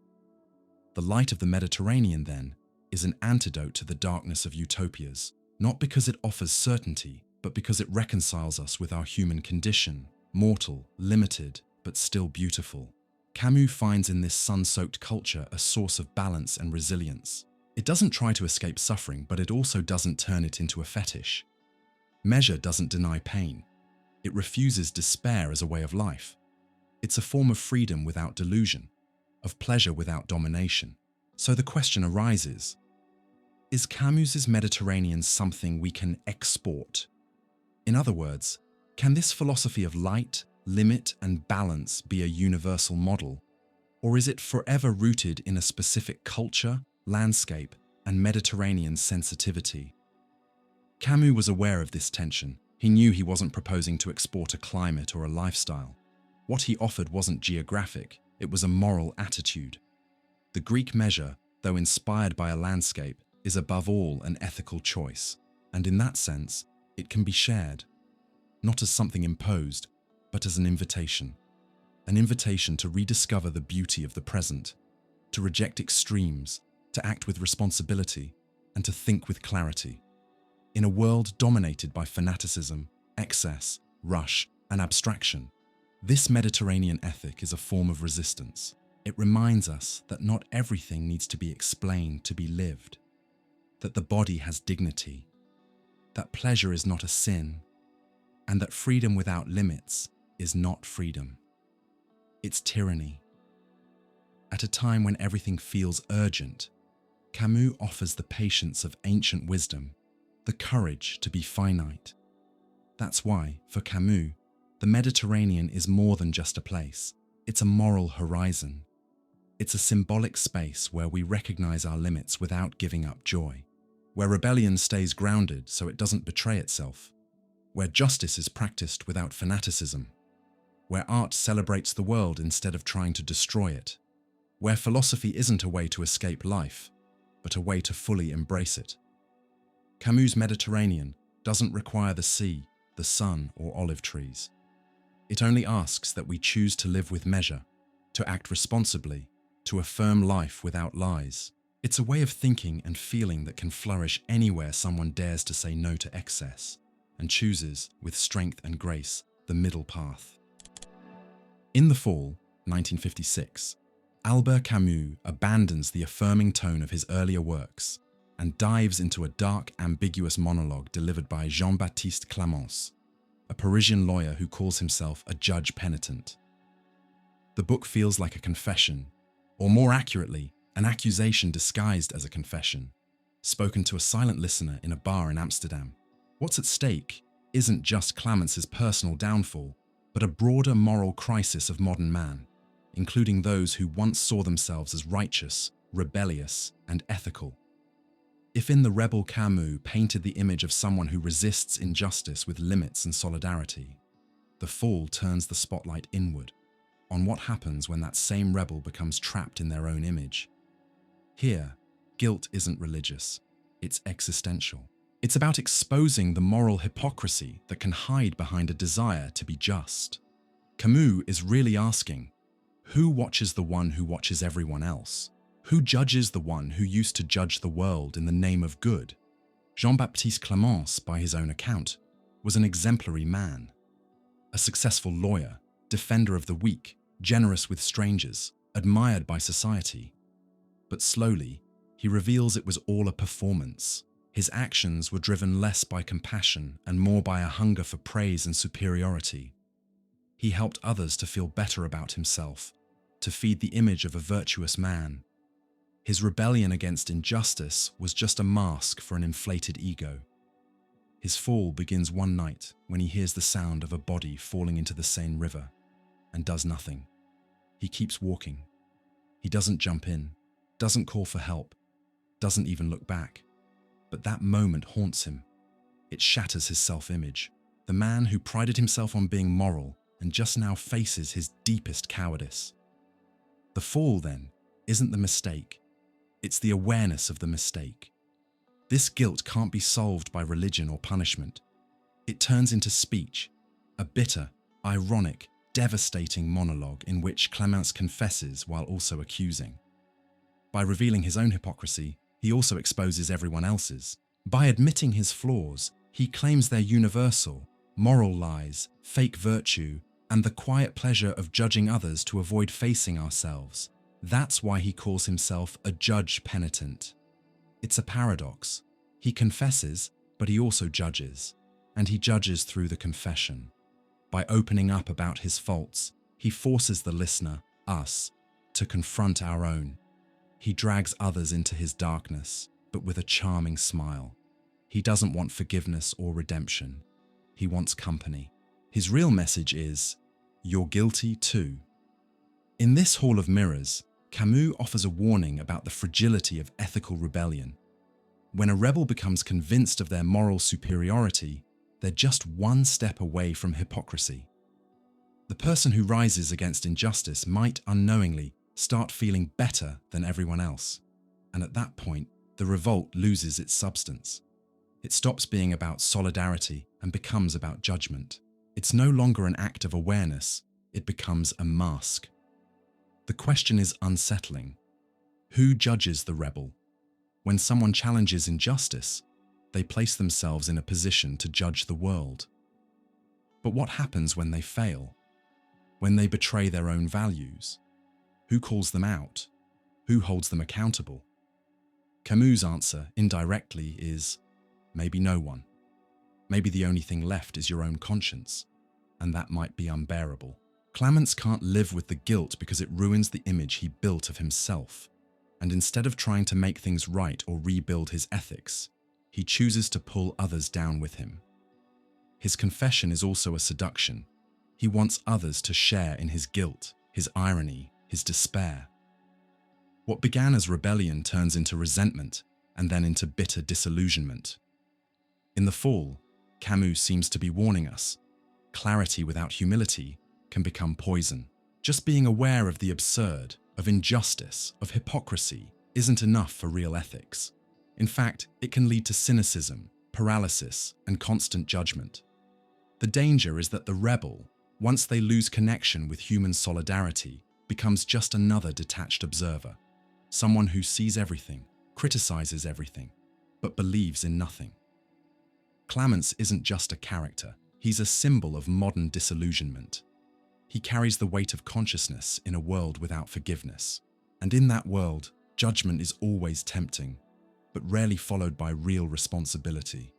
Speaker 1: The light of the Mediterranean, then, is an antidote to the darkness of utopias, not because it offers certainty, but because it reconciles us with our human condition, mortal, limited, but still beautiful. Camus finds in this sun-soaked culture a source of balance and resilience. It doesn't try to escape suffering, but it also doesn't turn it into a fetish. Measure doesn't deny pain. It refuses despair as a way of life. It's a form of freedom without delusion, of pleasure without domination. So the question arises, is Camus's Mediterranean something we can export? In other words, can this philosophy of light, limit, and balance be a universal model? Or is it forever rooted in a specific culture, landscape, and Mediterranean sensitivity? Camus was aware of this tension. He knew he wasn't proposing to export a climate or a lifestyle. What he offered wasn't geographic, it was a moral attitude. The Greek measure, though inspired by a landscape, is above all an ethical choice, and in that sense, it can be shared, not as something imposed, but as an invitation to rediscover the beauty of the present, to reject extremes, to act with responsibility, and to think with clarity. In a world dominated by fanaticism, excess, rush, and abstraction, this Mediterranean ethic is a form of resistance. It reminds us that not everything needs to be explained to be lived, that the body has dignity, that pleasure is not a sin, and that freedom without limits is not freedom. It's tyranny. At a time when everything feels urgent, Camus offers the patience of ancient wisdom, the courage to be finite. That's why, for Camus, the Mediterranean is more than just a place. It's a moral horizon. It's a symbolic space where we recognize our limits without giving up joy, where rebellion stays grounded so it doesn't betray itself, where justice is practiced without fanaticism, where art celebrates the world instead of trying to destroy it, where philosophy isn't a way to escape life, but a way to fully embrace it. Camus' Mediterranean doesn't require the sea, the sun, or olive trees. It only asks that we choose to live with measure, to act responsibly, to affirm life without lies. It's a way of thinking and feeling that can flourish anywhere someone dares to say no to excess, and chooses, with strength and grace, the middle path. In The Fall, 1956, Albert Camus abandons the affirming tone of his earlier works and dives into a dark, ambiguous monologue delivered by Jean-Baptiste Camus, a Parisian lawyer who calls himself a judge penitent. The book feels like a confession, or more accurately, an accusation disguised as a confession, spoken to a silent listener in a bar in Amsterdam. What's at stake isn't just Clemence's personal downfall, but a broader moral crisis of modern man, including those who once saw themselves as righteous, rebellious, and ethical. If in The Rebel Camus painted the image of someone who resists injustice with limits and solidarity, The Fall turns the spotlight inward, on what happens when that same rebel becomes trapped in their own image. Here, guilt isn't religious, it's existential. It's about exposing the moral hypocrisy that can hide behind a desire to be just. Camus is really asking, who watches the one who watches everyone else? Who judges the one who used to judge the world in the name of good? Jean-Baptiste Camus, by his own account, was an exemplary man, a successful lawyer, defender of the weak, generous with strangers, admired by society. But slowly, he reveals it was all a performance. His actions were driven less by compassion and more by a hunger for praise and superiority. He helped others to feel better about himself, to feed the image of a virtuous man. His rebellion against injustice was just a mask for an inflated ego. His fall begins one night when he hears the sound of a body falling into the Seine River and does nothing. He keeps walking. He doesn't jump in, doesn't call for help, doesn't even look back. But that moment haunts him. It shatters his self-image. The man who prided himself on being moral and just now faces his deepest cowardice. The fall, then, isn't the mistake. It's the awareness of the mistake. This guilt can't be solved by religion or punishment. It turns into speech, a bitter, ironic, devastating monologue in which Camus confesses while also accusing. By revealing his own hypocrisy, he also exposes everyone else's. By admitting his flaws, he claims their universal, moral lies, fake virtue, and the quiet pleasure of judging others to avoid facing ourselves. That's why he calls himself a judge penitent. It's a paradox. He confesses, but he also judges, and he judges through the confession. By opening up about his faults, he forces the listener, us, to confront our own. He drags others into his darkness, but with a charming smile. He doesn't want forgiveness or redemption. He wants company. His real message is, you're guilty too. In this Hall of Mirrors, Camus offers a warning about the fragility of ethical rebellion. When a rebel becomes convinced of their moral superiority, they're just one step away from hypocrisy. The person who rises against injustice might unknowingly start feeling better than everyone else, and at that point, the revolt loses its substance. It stops being about solidarity and becomes about judgment. It's no longer an act of awareness, it becomes a mask. The question is unsettling. Who judges the rebel? When someone challenges injustice, they place themselves in a position to judge the world. But what happens when they fail? When they betray their own values? Who calls them out? Who holds them accountable? Camus' answer, indirectly, is maybe no one. Maybe the only thing left is your own conscience, and that might be unbearable. Camus can't live with the guilt because it ruins the image he built of himself, and instead of trying to make things right or rebuild his ethics, he chooses to pull others down with him. His confession is also a seduction. He wants others to share in his guilt, his irony, his despair. What began as rebellion turns into resentment and then into bitter disillusionment. In The Fall, Camus seems to be warning us. Clarity without humility can become poison. Just being aware of the absurd, of injustice, of hypocrisy isn't enough for real ethics. In fact, it can lead to cynicism, paralysis, and constant judgment. The danger is that the rebel, once they lose connection with human solidarity, becomes just another detached observer, someone who sees everything, criticizes everything, but believes in nothing. Camus isn't just a character, he's a symbol of modern disillusionment. He carries the weight of consciousness in a world without forgiveness. And in that world, judgment is always tempting, but rarely followed by real responsibility.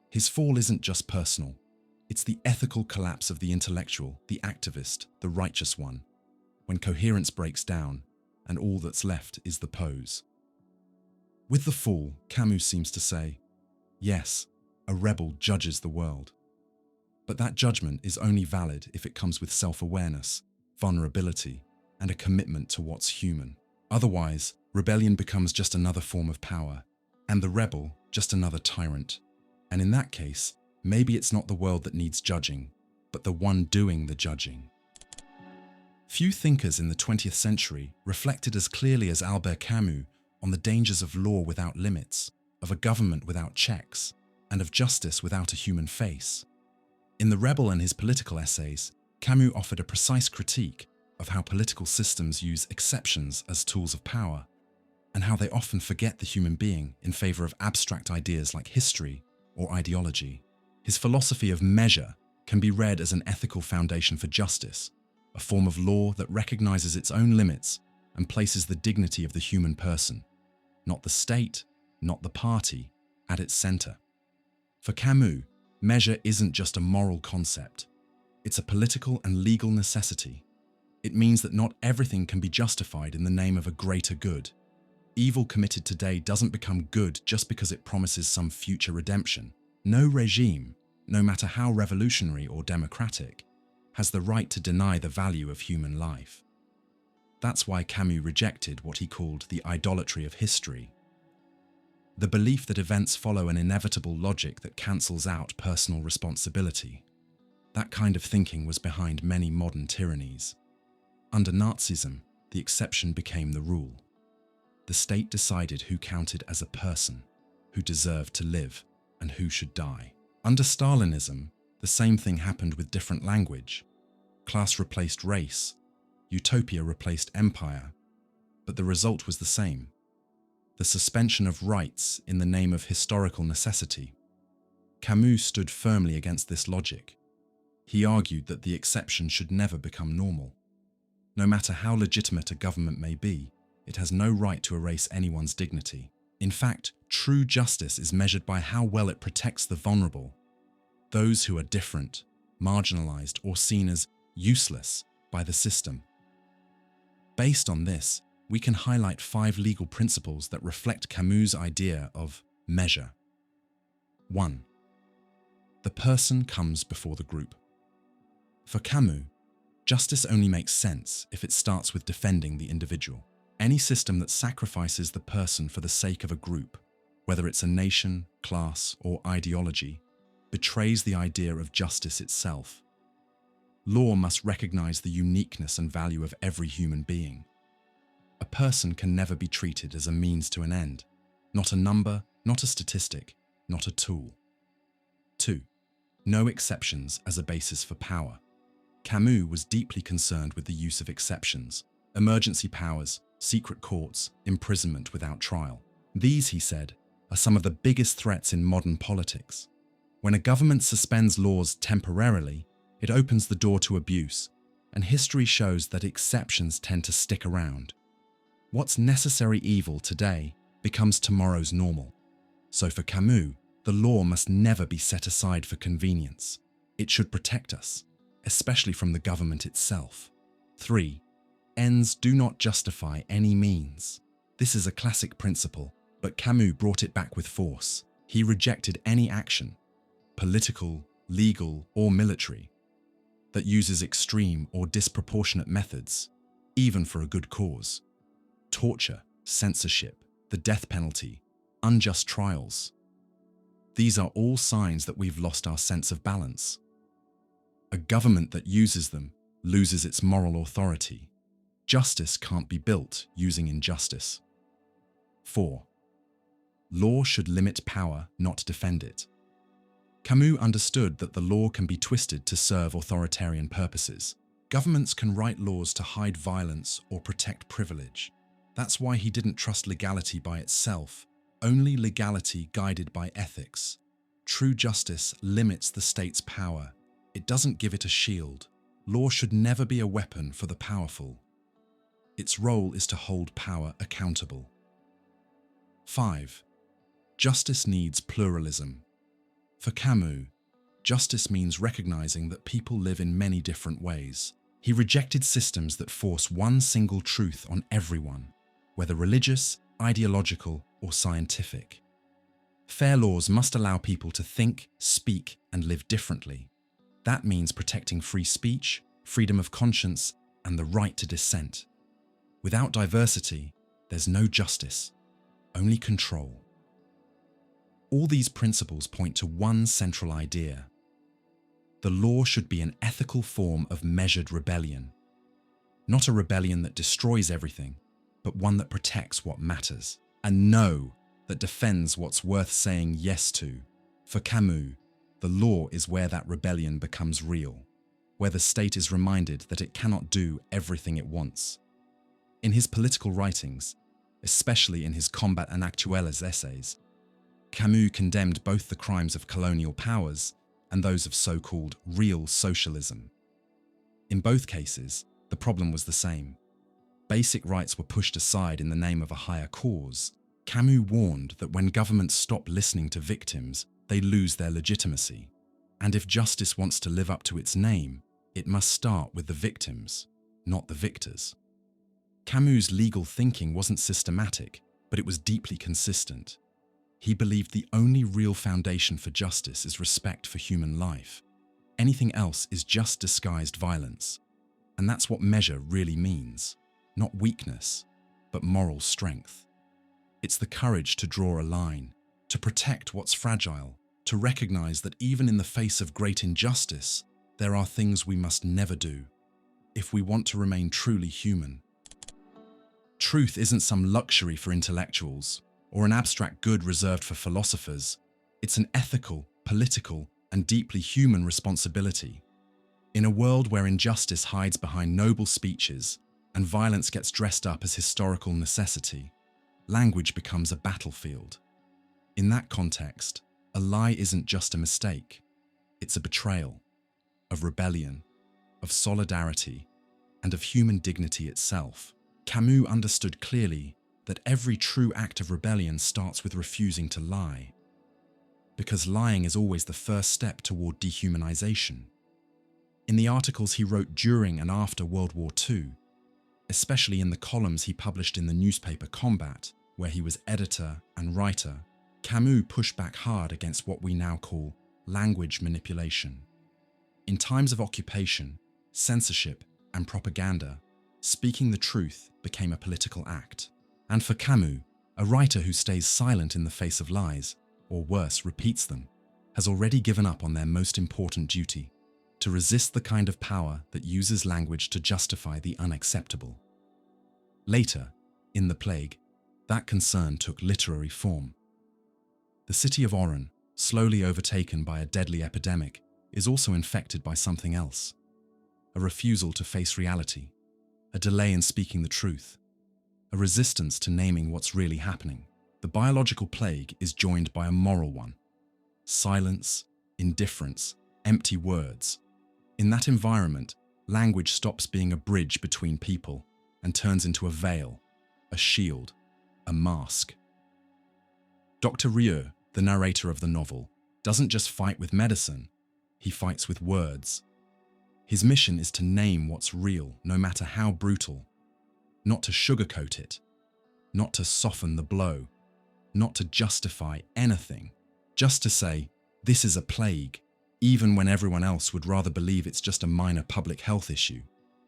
Speaker 1: His fall isn't just personal, it's the ethical collapse of the intellectual, the activist, the righteous one, when coherence breaks down and all that's left is the pose. With The Fall, Camus seems to say, yes, a rebel judges the world. But that judgment is only valid if it comes with self-awareness, vulnerability, and a commitment to what's human. Otherwise, rebellion becomes just another form of power, and the rebel just another tyrant. And in that case, maybe it's not the world that needs judging, but the one doing the judging. Few thinkers in the 20th century reflected as clearly as Albert Camus on the dangers of law without limits, of a government without checks, and of justice without a human face. In The Rebel and his political essays, Camus offered a precise critique of how political systems use exceptions as tools of power, and how they often forget the human being in favor of abstract ideas like history or ideology. His philosophy of measure can be read as an ethical foundation for justice, a form of law that recognizes its own limits and places the dignity of the human person, not the state, not the party, at its center. For Camus, measure isn't just a moral concept. It's a political and legal necessity. It means that not everything can be justified in the name of a greater good. Evil committed today doesn't become good just because it promises some future redemption. No regime, no matter how revolutionary or democratic, has the right to deny the value of human life. That's why Camus rejected what he called the idolatry of history. The belief that events follow an inevitable logic that cancels out personal responsibility. That kind of thinking was behind many modern tyrannies. Under Nazism, the exception became the rule. The state decided who counted as a person, who deserved to live, and who should die. Under Stalinism, the same thing happened with different language. Class replaced race, utopia replaced empire, but the result was the same. The suspension of rights in the name of historical necessity. Camus stood firmly against this logic. He argued that the exception should never become normal. No matter how legitimate a government may be, it has no right to erase anyone's dignity. In fact, true justice is measured by how well it protects the vulnerable, those who are different, marginalized, or seen as useless by the system. Based on this, we can highlight 5 legal principles that reflect Camus' idea of measure. 1. The person comes before the group. For Camus, justice only makes sense if it starts with defending the individual. Any system that sacrifices the person for the sake of a group, whether it's a nation, class, or ideology, betrays the idea of justice itself. Law must recognize the uniqueness and value of every human being. A person can never be treated as a means to an end, not a number, not a statistic, not a tool. 2. No exceptions as a basis for power. Camus was deeply concerned with the use of exceptions, emergency powers, secret courts, imprisonment without trial. These, he said, are some of the biggest threats in modern politics. When a government suspends laws temporarily, it opens the door to abuse, and history shows that exceptions tend to stick around. What's necessary evil today becomes tomorrow's normal. So for Camus, the law must never be set aside for convenience. It should protect us, especially from the government itself. 3. Ends do not justify any means. This is a classic principle, but Camus brought it back with force. He rejected any action, political, legal, or military, that uses extreme or disproportionate methods, even for a good cause. Torture, censorship, the death penalty, unjust trials. These are all signs that we've lost our sense of balance. A government that uses them loses its moral authority. Justice can't be built using injustice. 4. Law should limit power, not defend it. Camus understood that the law can be twisted to serve authoritarian purposes. Governments can write laws to hide violence or protect privilege. That's why he didn't trust legality by itself, only legality guided by ethics. True justice limits the state's power. It doesn't give it a shield. Law should never be a weapon for the powerful. Its role is to hold power accountable. 5. Justice needs pluralism. For Camus, justice means recognizing that people live in many different ways. He rejected systems that force one single truth on everyone, whether religious, ideological, or scientific. Fair laws must allow people to think, speak, and live differently. That means protecting free speech, freedom of conscience, and the right to dissent. Without diversity, there's no justice, only control. All these principles point to one central idea. The law should be an ethical form of measured rebellion. Not a rebellion that destroys everything, but one that protects what matters. And no, that defends what's worth saying yes to. For Camus, the law is where that rebellion becomes real, where the state is reminded that it cannot do everything it wants. In his political writings, especially in his Combat and Actuelles essays, Camus condemned both the crimes of colonial powers and those of so-called real socialism. In both cases, the problem was the same. Basic rights were pushed aside in the name of a higher cause. Camus warned that when governments stop listening to victims, they lose their legitimacy. And if justice wants to live up to its name, it must start with the victims, not the victors. Camus' legal thinking wasn't systematic, but it was deeply consistent. He believed the only real foundation for justice is respect for human life. Anything else is just disguised violence. And that's what measure really means. Not weakness, but moral strength. It's the courage to draw a line, to protect what's fragile, to recognize that even in the face of great injustice, there are things we must never do, if we want to remain truly human. Truth isn't some luxury for intellectuals, or an abstract good reserved for philosophers. It's an ethical, political, and deeply human responsibility. In a world where injustice hides behind noble speeches and violence gets dressed up as historical necessity, language becomes a battlefield. In that context, a lie isn't just a mistake. It's a betrayal of rebellion, of solidarity, and of human dignity itself. Camus understood clearly that every true act of rebellion starts with refusing to lie, because lying is always the first step toward dehumanization. In the articles he wrote during and after World War II, especially in the columns he published in the newspaper Combat, where he was editor and writer, Camus pushed back hard against what we now call language manipulation. In times of occupation, censorship, and propaganda, speaking the truth became a political act. And for Camus, a writer who stays silent in the face of lies, or worse, repeats them, has already given up on their most important duty: to resist the kind of power that uses language to justify the unacceptable. Later, in The Plague, that concern took literary form. The city of Oran, slowly overtaken by a deadly epidemic, is also infected by something else: a refusal to face reality, a delay in speaking the truth, a resistance to naming what's really happening. The biological plague is joined by a moral one: silence, indifference, empty words. In that environment, language stops being a bridge between people and turns into a veil, a shield, a mask. Dr. Rieu, the narrator of the novel, doesn't just fight with medicine, he fights with words. His mission is to name what's real, no matter how brutal, not to sugarcoat it, not to soften the blow, not to justify anything, just to say, this is a plague, even when everyone else would rather believe it's just a minor public health issue.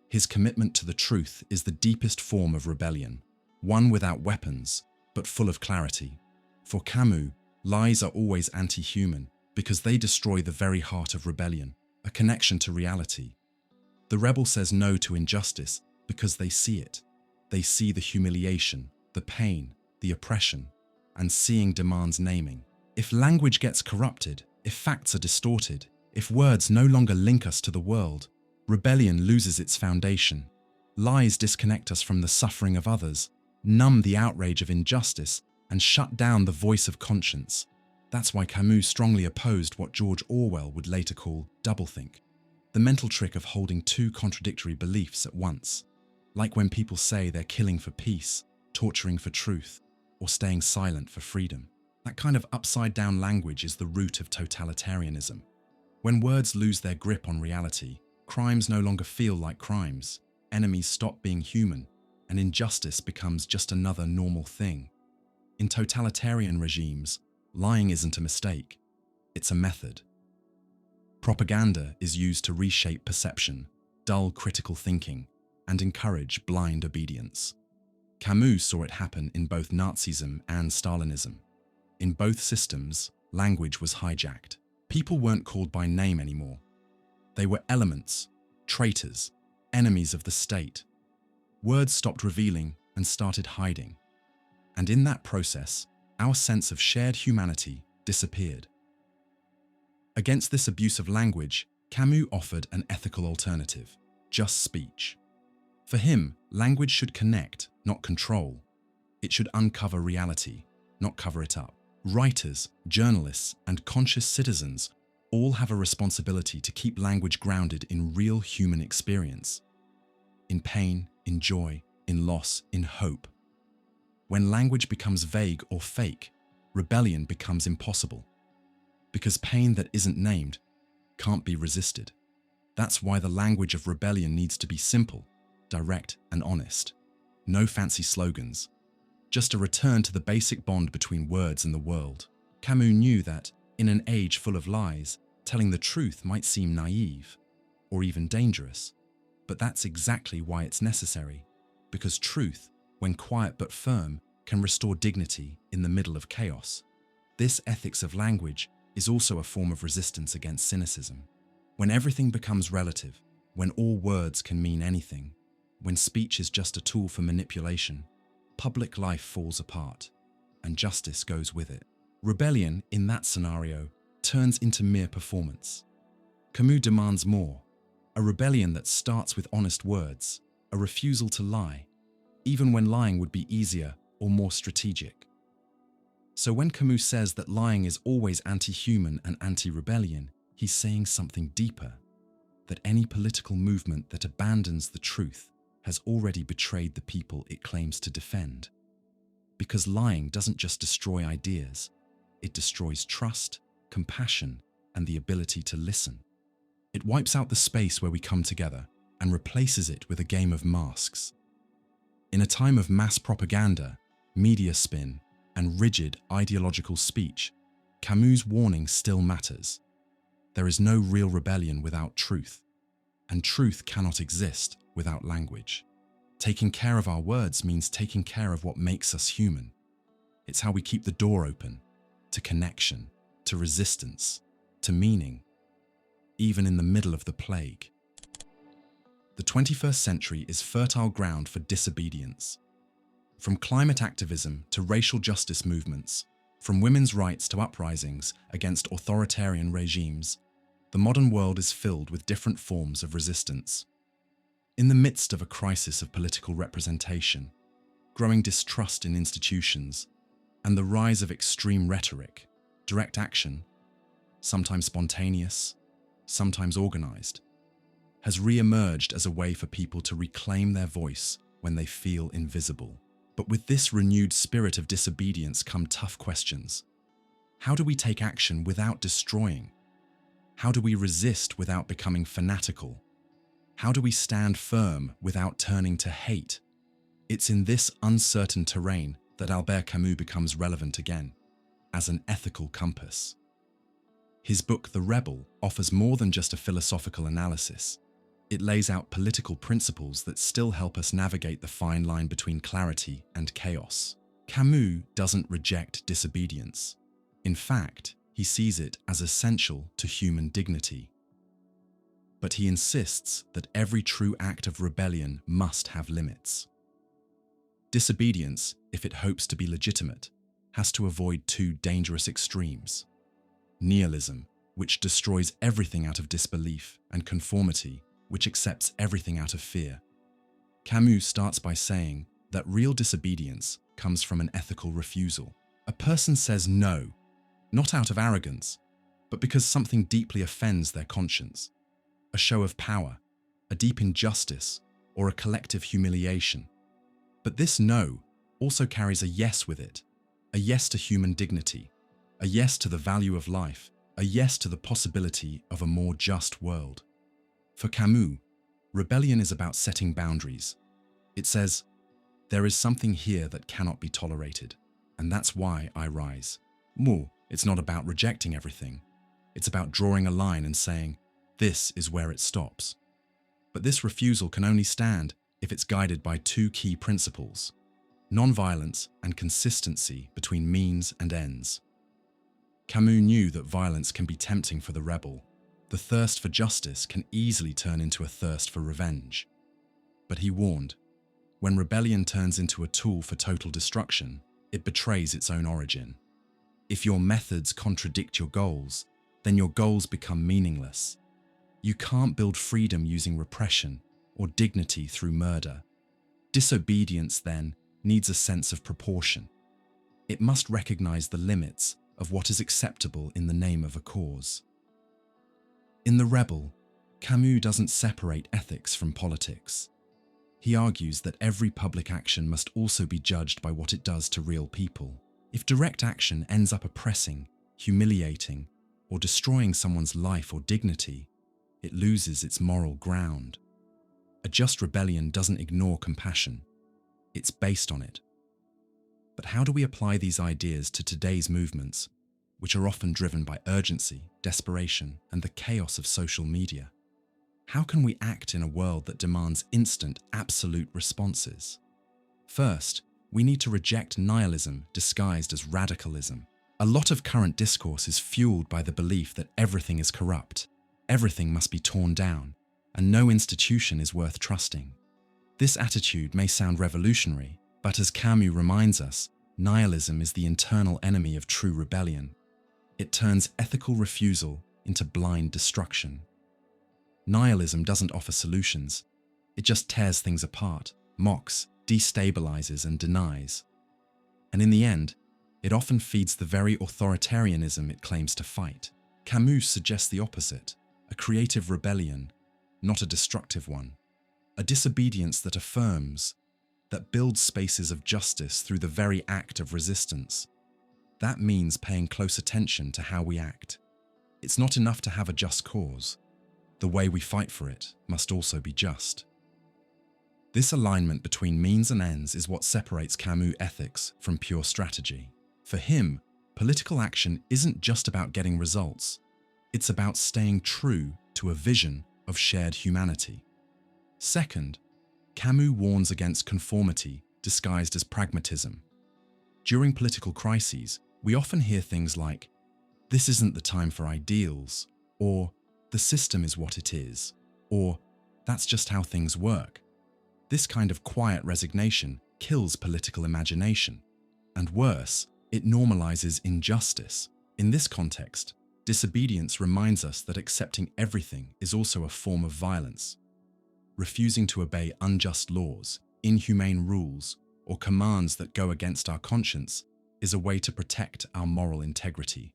Speaker 1: His commitment to the truth is the deepest form of rebellion, one without weapons, but full of clarity. For Camus, lies are always anti-human because they destroy the very heart of rebellion, a connection to reality. The rebel says no to injustice because they see it. They see the humiliation, the pain, the oppression, and seeing demands naming. If language gets corrupted, if facts are distorted, if words no longer link us to the world, rebellion loses its foundation. Lies disconnect us from the suffering of others, numb the outrage of injustice, and shut down the voice of conscience. That's why Camus strongly opposed what George Orwell would later call doublethink, the mental trick of holding two contradictory beliefs at once, like when people say they're killing for peace, torturing for truth, or staying silent for freedom. That kind of upside-down language is the root of totalitarianism. When words lose their grip on reality, crimes no longer feel like crimes, enemies stop being human, and injustice becomes just another normal thing. In totalitarian regimes, lying isn't a mistake, it's a method. Propaganda is used to reshape perception, dull critical thinking, and encourage blind obedience. Camus saw it happen in both Nazism and Stalinism. In both systems, language was hijacked. People weren't called by name anymore. They were elements, traitors, enemies of the state. Words stopped revealing and started hiding. And in that process, our sense of shared humanity disappeared. Against this abuse of language, Camus offered an ethical alternative: just speech. For him, language should connect, not control. It should uncover reality, not cover it up. Writers, journalists, and conscious citizens all have a responsibility to keep language grounded in real human experience, in pain, in joy, in loss, in hope. When language becomes vague or fake, rebellion becomes impossible, because pain that isn't named can't be resisted. That's why the language of rebellion needs to be simple, direct, and honest. No fancy slogans, just a return to the basic bond between words and the world. Camus knew that, in an age full of lies, telling the truth might seem naive, or even dangerous. But that's exactly why it's necessary, because truth, when quiet but firm, can restore dignity in the middle of chaos. This ethics of language is also a form of resistance against cynicism. When everything becomes relative, when all words can mean anything, when speech is just a tool for manipulation, public life falls apart, and justice goes with it. Rebellion, in that scenario, turns into mere performance. Camus demands more, a rebellion that starts with honest words, a refusal to lie, even when lying would be easier or more strategic. So when Camus says that lying is always anti-human and anti-rebellion, he's saying something deeper, that any political movement that abandons the truth has already betrayed the people it claims to defend. Because lying doesn't just destroy ideas, it destroys trust, compassion, and the ability to listen. It wipes out the space where we come together and replaces it with a game of masks. In a time of mass propaganda, media spin, and rigid ideological speech, Camus' warning still matters. There is no real rebellion without truth, and truth cannot exist without language. Taking care of our words means taking care of what makes us human. It's how we keep the door open to connection, to resistance, to meaning, even in the middle of the plague. The 21st century is fertile ground for disobedience. From climate activism to racial justice movements, from women's rights to uprisings against authoritarian regimes, the modern world is filled with different forms of resistance. In the midst of a crisis of political representation, growing distrust in institutions, and the rise of extreme rhetoric, direct action, sometimes spontaneous, sometimes organized, has re-emerged as a way for people to reclaim their voice when they feel invisible. But with this renewed spirit of disobedience come tough questions. How do we take action without destroying? How do we resist without becoming fanatical? How do we stand firm without turning to hate? It's in this uncertain terrain that Albert Camus becomes relevant again, as an ethical compass. His book, The Rebel, offers more than just a philosophical analysis. It lays out political principles that still help us navigate the fine line between clarity and chaos. Camus doesn't reject disobedience. In fact, he sees it as essential to human dignity. But he insists that every true act of rebellion must have limits. Disobedience, if it hopes to be legitimate, has to avoid two dangerous extremes: nihilism, which destroys everything out of disbelief, and conformity, which accepts everything out of fear. Camus starts by saying that real disobedience comes from an ethical refusal. A person says no, not out of arrogance, but because something deeply offends their conscience. A show of power, a deep injustice, or a collective humiliation. But this no also carries a yes with it, a yes to human dignity, a yes to the value of life, a yes to the possibility of a more just world. For Camus, rebellion is about setting boundaries. It says, there is something here that cannot be tolerated, and that's why I rise. More, it's not about rejecting everything. It's about drawing a line and saying, this is where it stops. But this refusal can only stand if it's guided by two key principles: non-violence and consistency between means and ends. Camus knew that violence can be tempting for the rebel. The thirst for justice can easily turn into a thirst for revenge. But he warned, when rebellion turns into a tool for total destruction, it betrays its own origin. If your methods contradict your goals, then your goals become meaningless. You can't build freedom using repression or dignity through murder. Disobedience, then, needs a sense of proportion. It must recognize the limits of what is acceptable in the name of a cause. In The Rebel, Camus doesn't separate ethics from politics. He argues that every public action must also be judged by what it does to real people. If direct action ends up oppressing, humiliating, or destroying someone's life or dignity, it loses its moral ground. A just rebellion doesn't ignore compassion. It's based on it. But how do we apply these ideas to today's movements, which are often driven by urgency, desperation, and the chaos of social media? How can we act in a world that demands instant, absolute responses? First, we need to reject nihilism disguised as radicalism. A lot of current discourse is fueled by the belief that everything is corrupt, everything must be torn down, and no institution is worth trusting. This attitude may sound revolutionary, but as Camus reminds us, nihilism is the internal enemy of true rebellion. It turns ethical refusal into blind destruction. Nihilism doesn't offer solutions. It just tears things apart, mocks, destabilizes, and denies. And in the end, it often feeds the very authoritarianism it claims to fight. Camus suggests the opposite, a creative rebellion, not a destructive one. A disobedience that affirms, that builds spaces of justice through the very act of resistance. That means paying close attention to how we act. It's not enough to have a just cause. The way we fight for it must also be just. This alignment between means and ends is what separates Camus' ethics from pure strategy. For him, political action isn't just about getting results. It's about staying true to a vision of shared humanity. Second, Camus warns against conformity disguised as pragmatism. During political crises, we often hear things like, "This isn't the time for ideals," or "The system is what it is," or "That's just how things work." This kind of quiet resignation kills political imagination. And worse, it normalizes injustice. In this context, disobedience reminds us that accepting everything is also a form of violence. Refusing to obey unjust laws, inhumane rules, or commands that go against our conscience is a way to protect our moral integrity.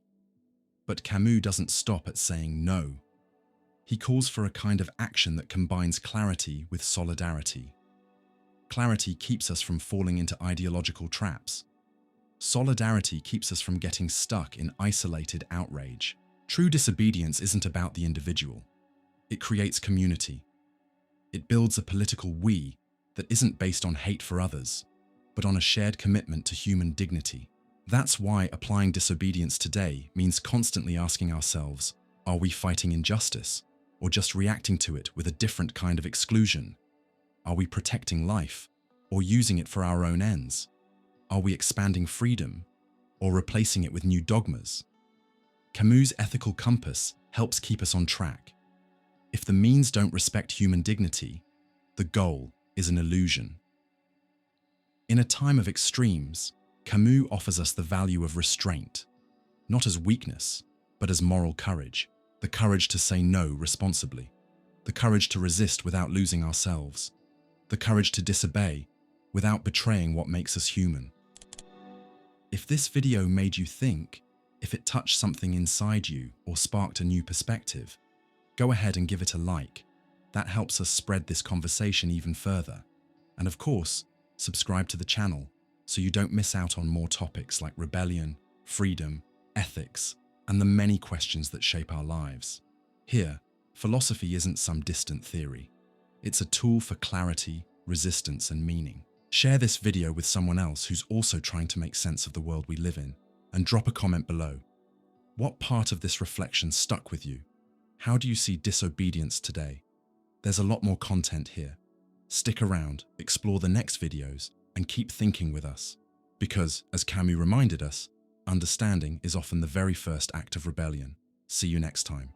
Speaker 1: But Camus doesn't stop at saying no. He calls for a kind of action that combines clarity with solidarity. Clarity keeps us from falling into ideological traps. Solidarity keeps us from getting stuck in isolated outrage. True disobedience isn't about the individual. It creates community. It builds a political we that isn't based on hate for others, but on a shared commitment to human dignity. That's why applying disobedience today means constantly asking ourselves, are we fighting injustice, or just reacting to it with a different kind of exclusion? Are we protecting life, or using it for our own ends? Are we expanding freedom, or replacing it with new dogmas? Camus' ethical compass helps keep us on track. If the means don't respect human dignity, the goal is an illusion. In a time of extremes, Camus offers us the value of restraint, not as weakness, but as moral courage. The courage to say no responsibly, the courage to resist without losing ourselves, the courage to disobey without betraying what makes us human. If this video made you think, if it touched something inside you or sparked a new perspective, go ahead and give it a like. That helps us spread this conversation even further. And of course, subscribe to the channel so you don't miss out on more topics like rebellion, freedom, ethics, and the many questions that shape our lives. Here, philosophy isn't some distant theory. It's a tool for clarity, resistance, and meaning. Share this video with someone else who's also trying to make sense of the world we live in, and drop a comment below. What part of this reflection stuck with you? How do you see disobedience today? There's a lot more content here. Stick around, explore the next videos, and keep thinking with us. Because, as Camus reminded us, understanding is often the very first act of rebellion. See you next time.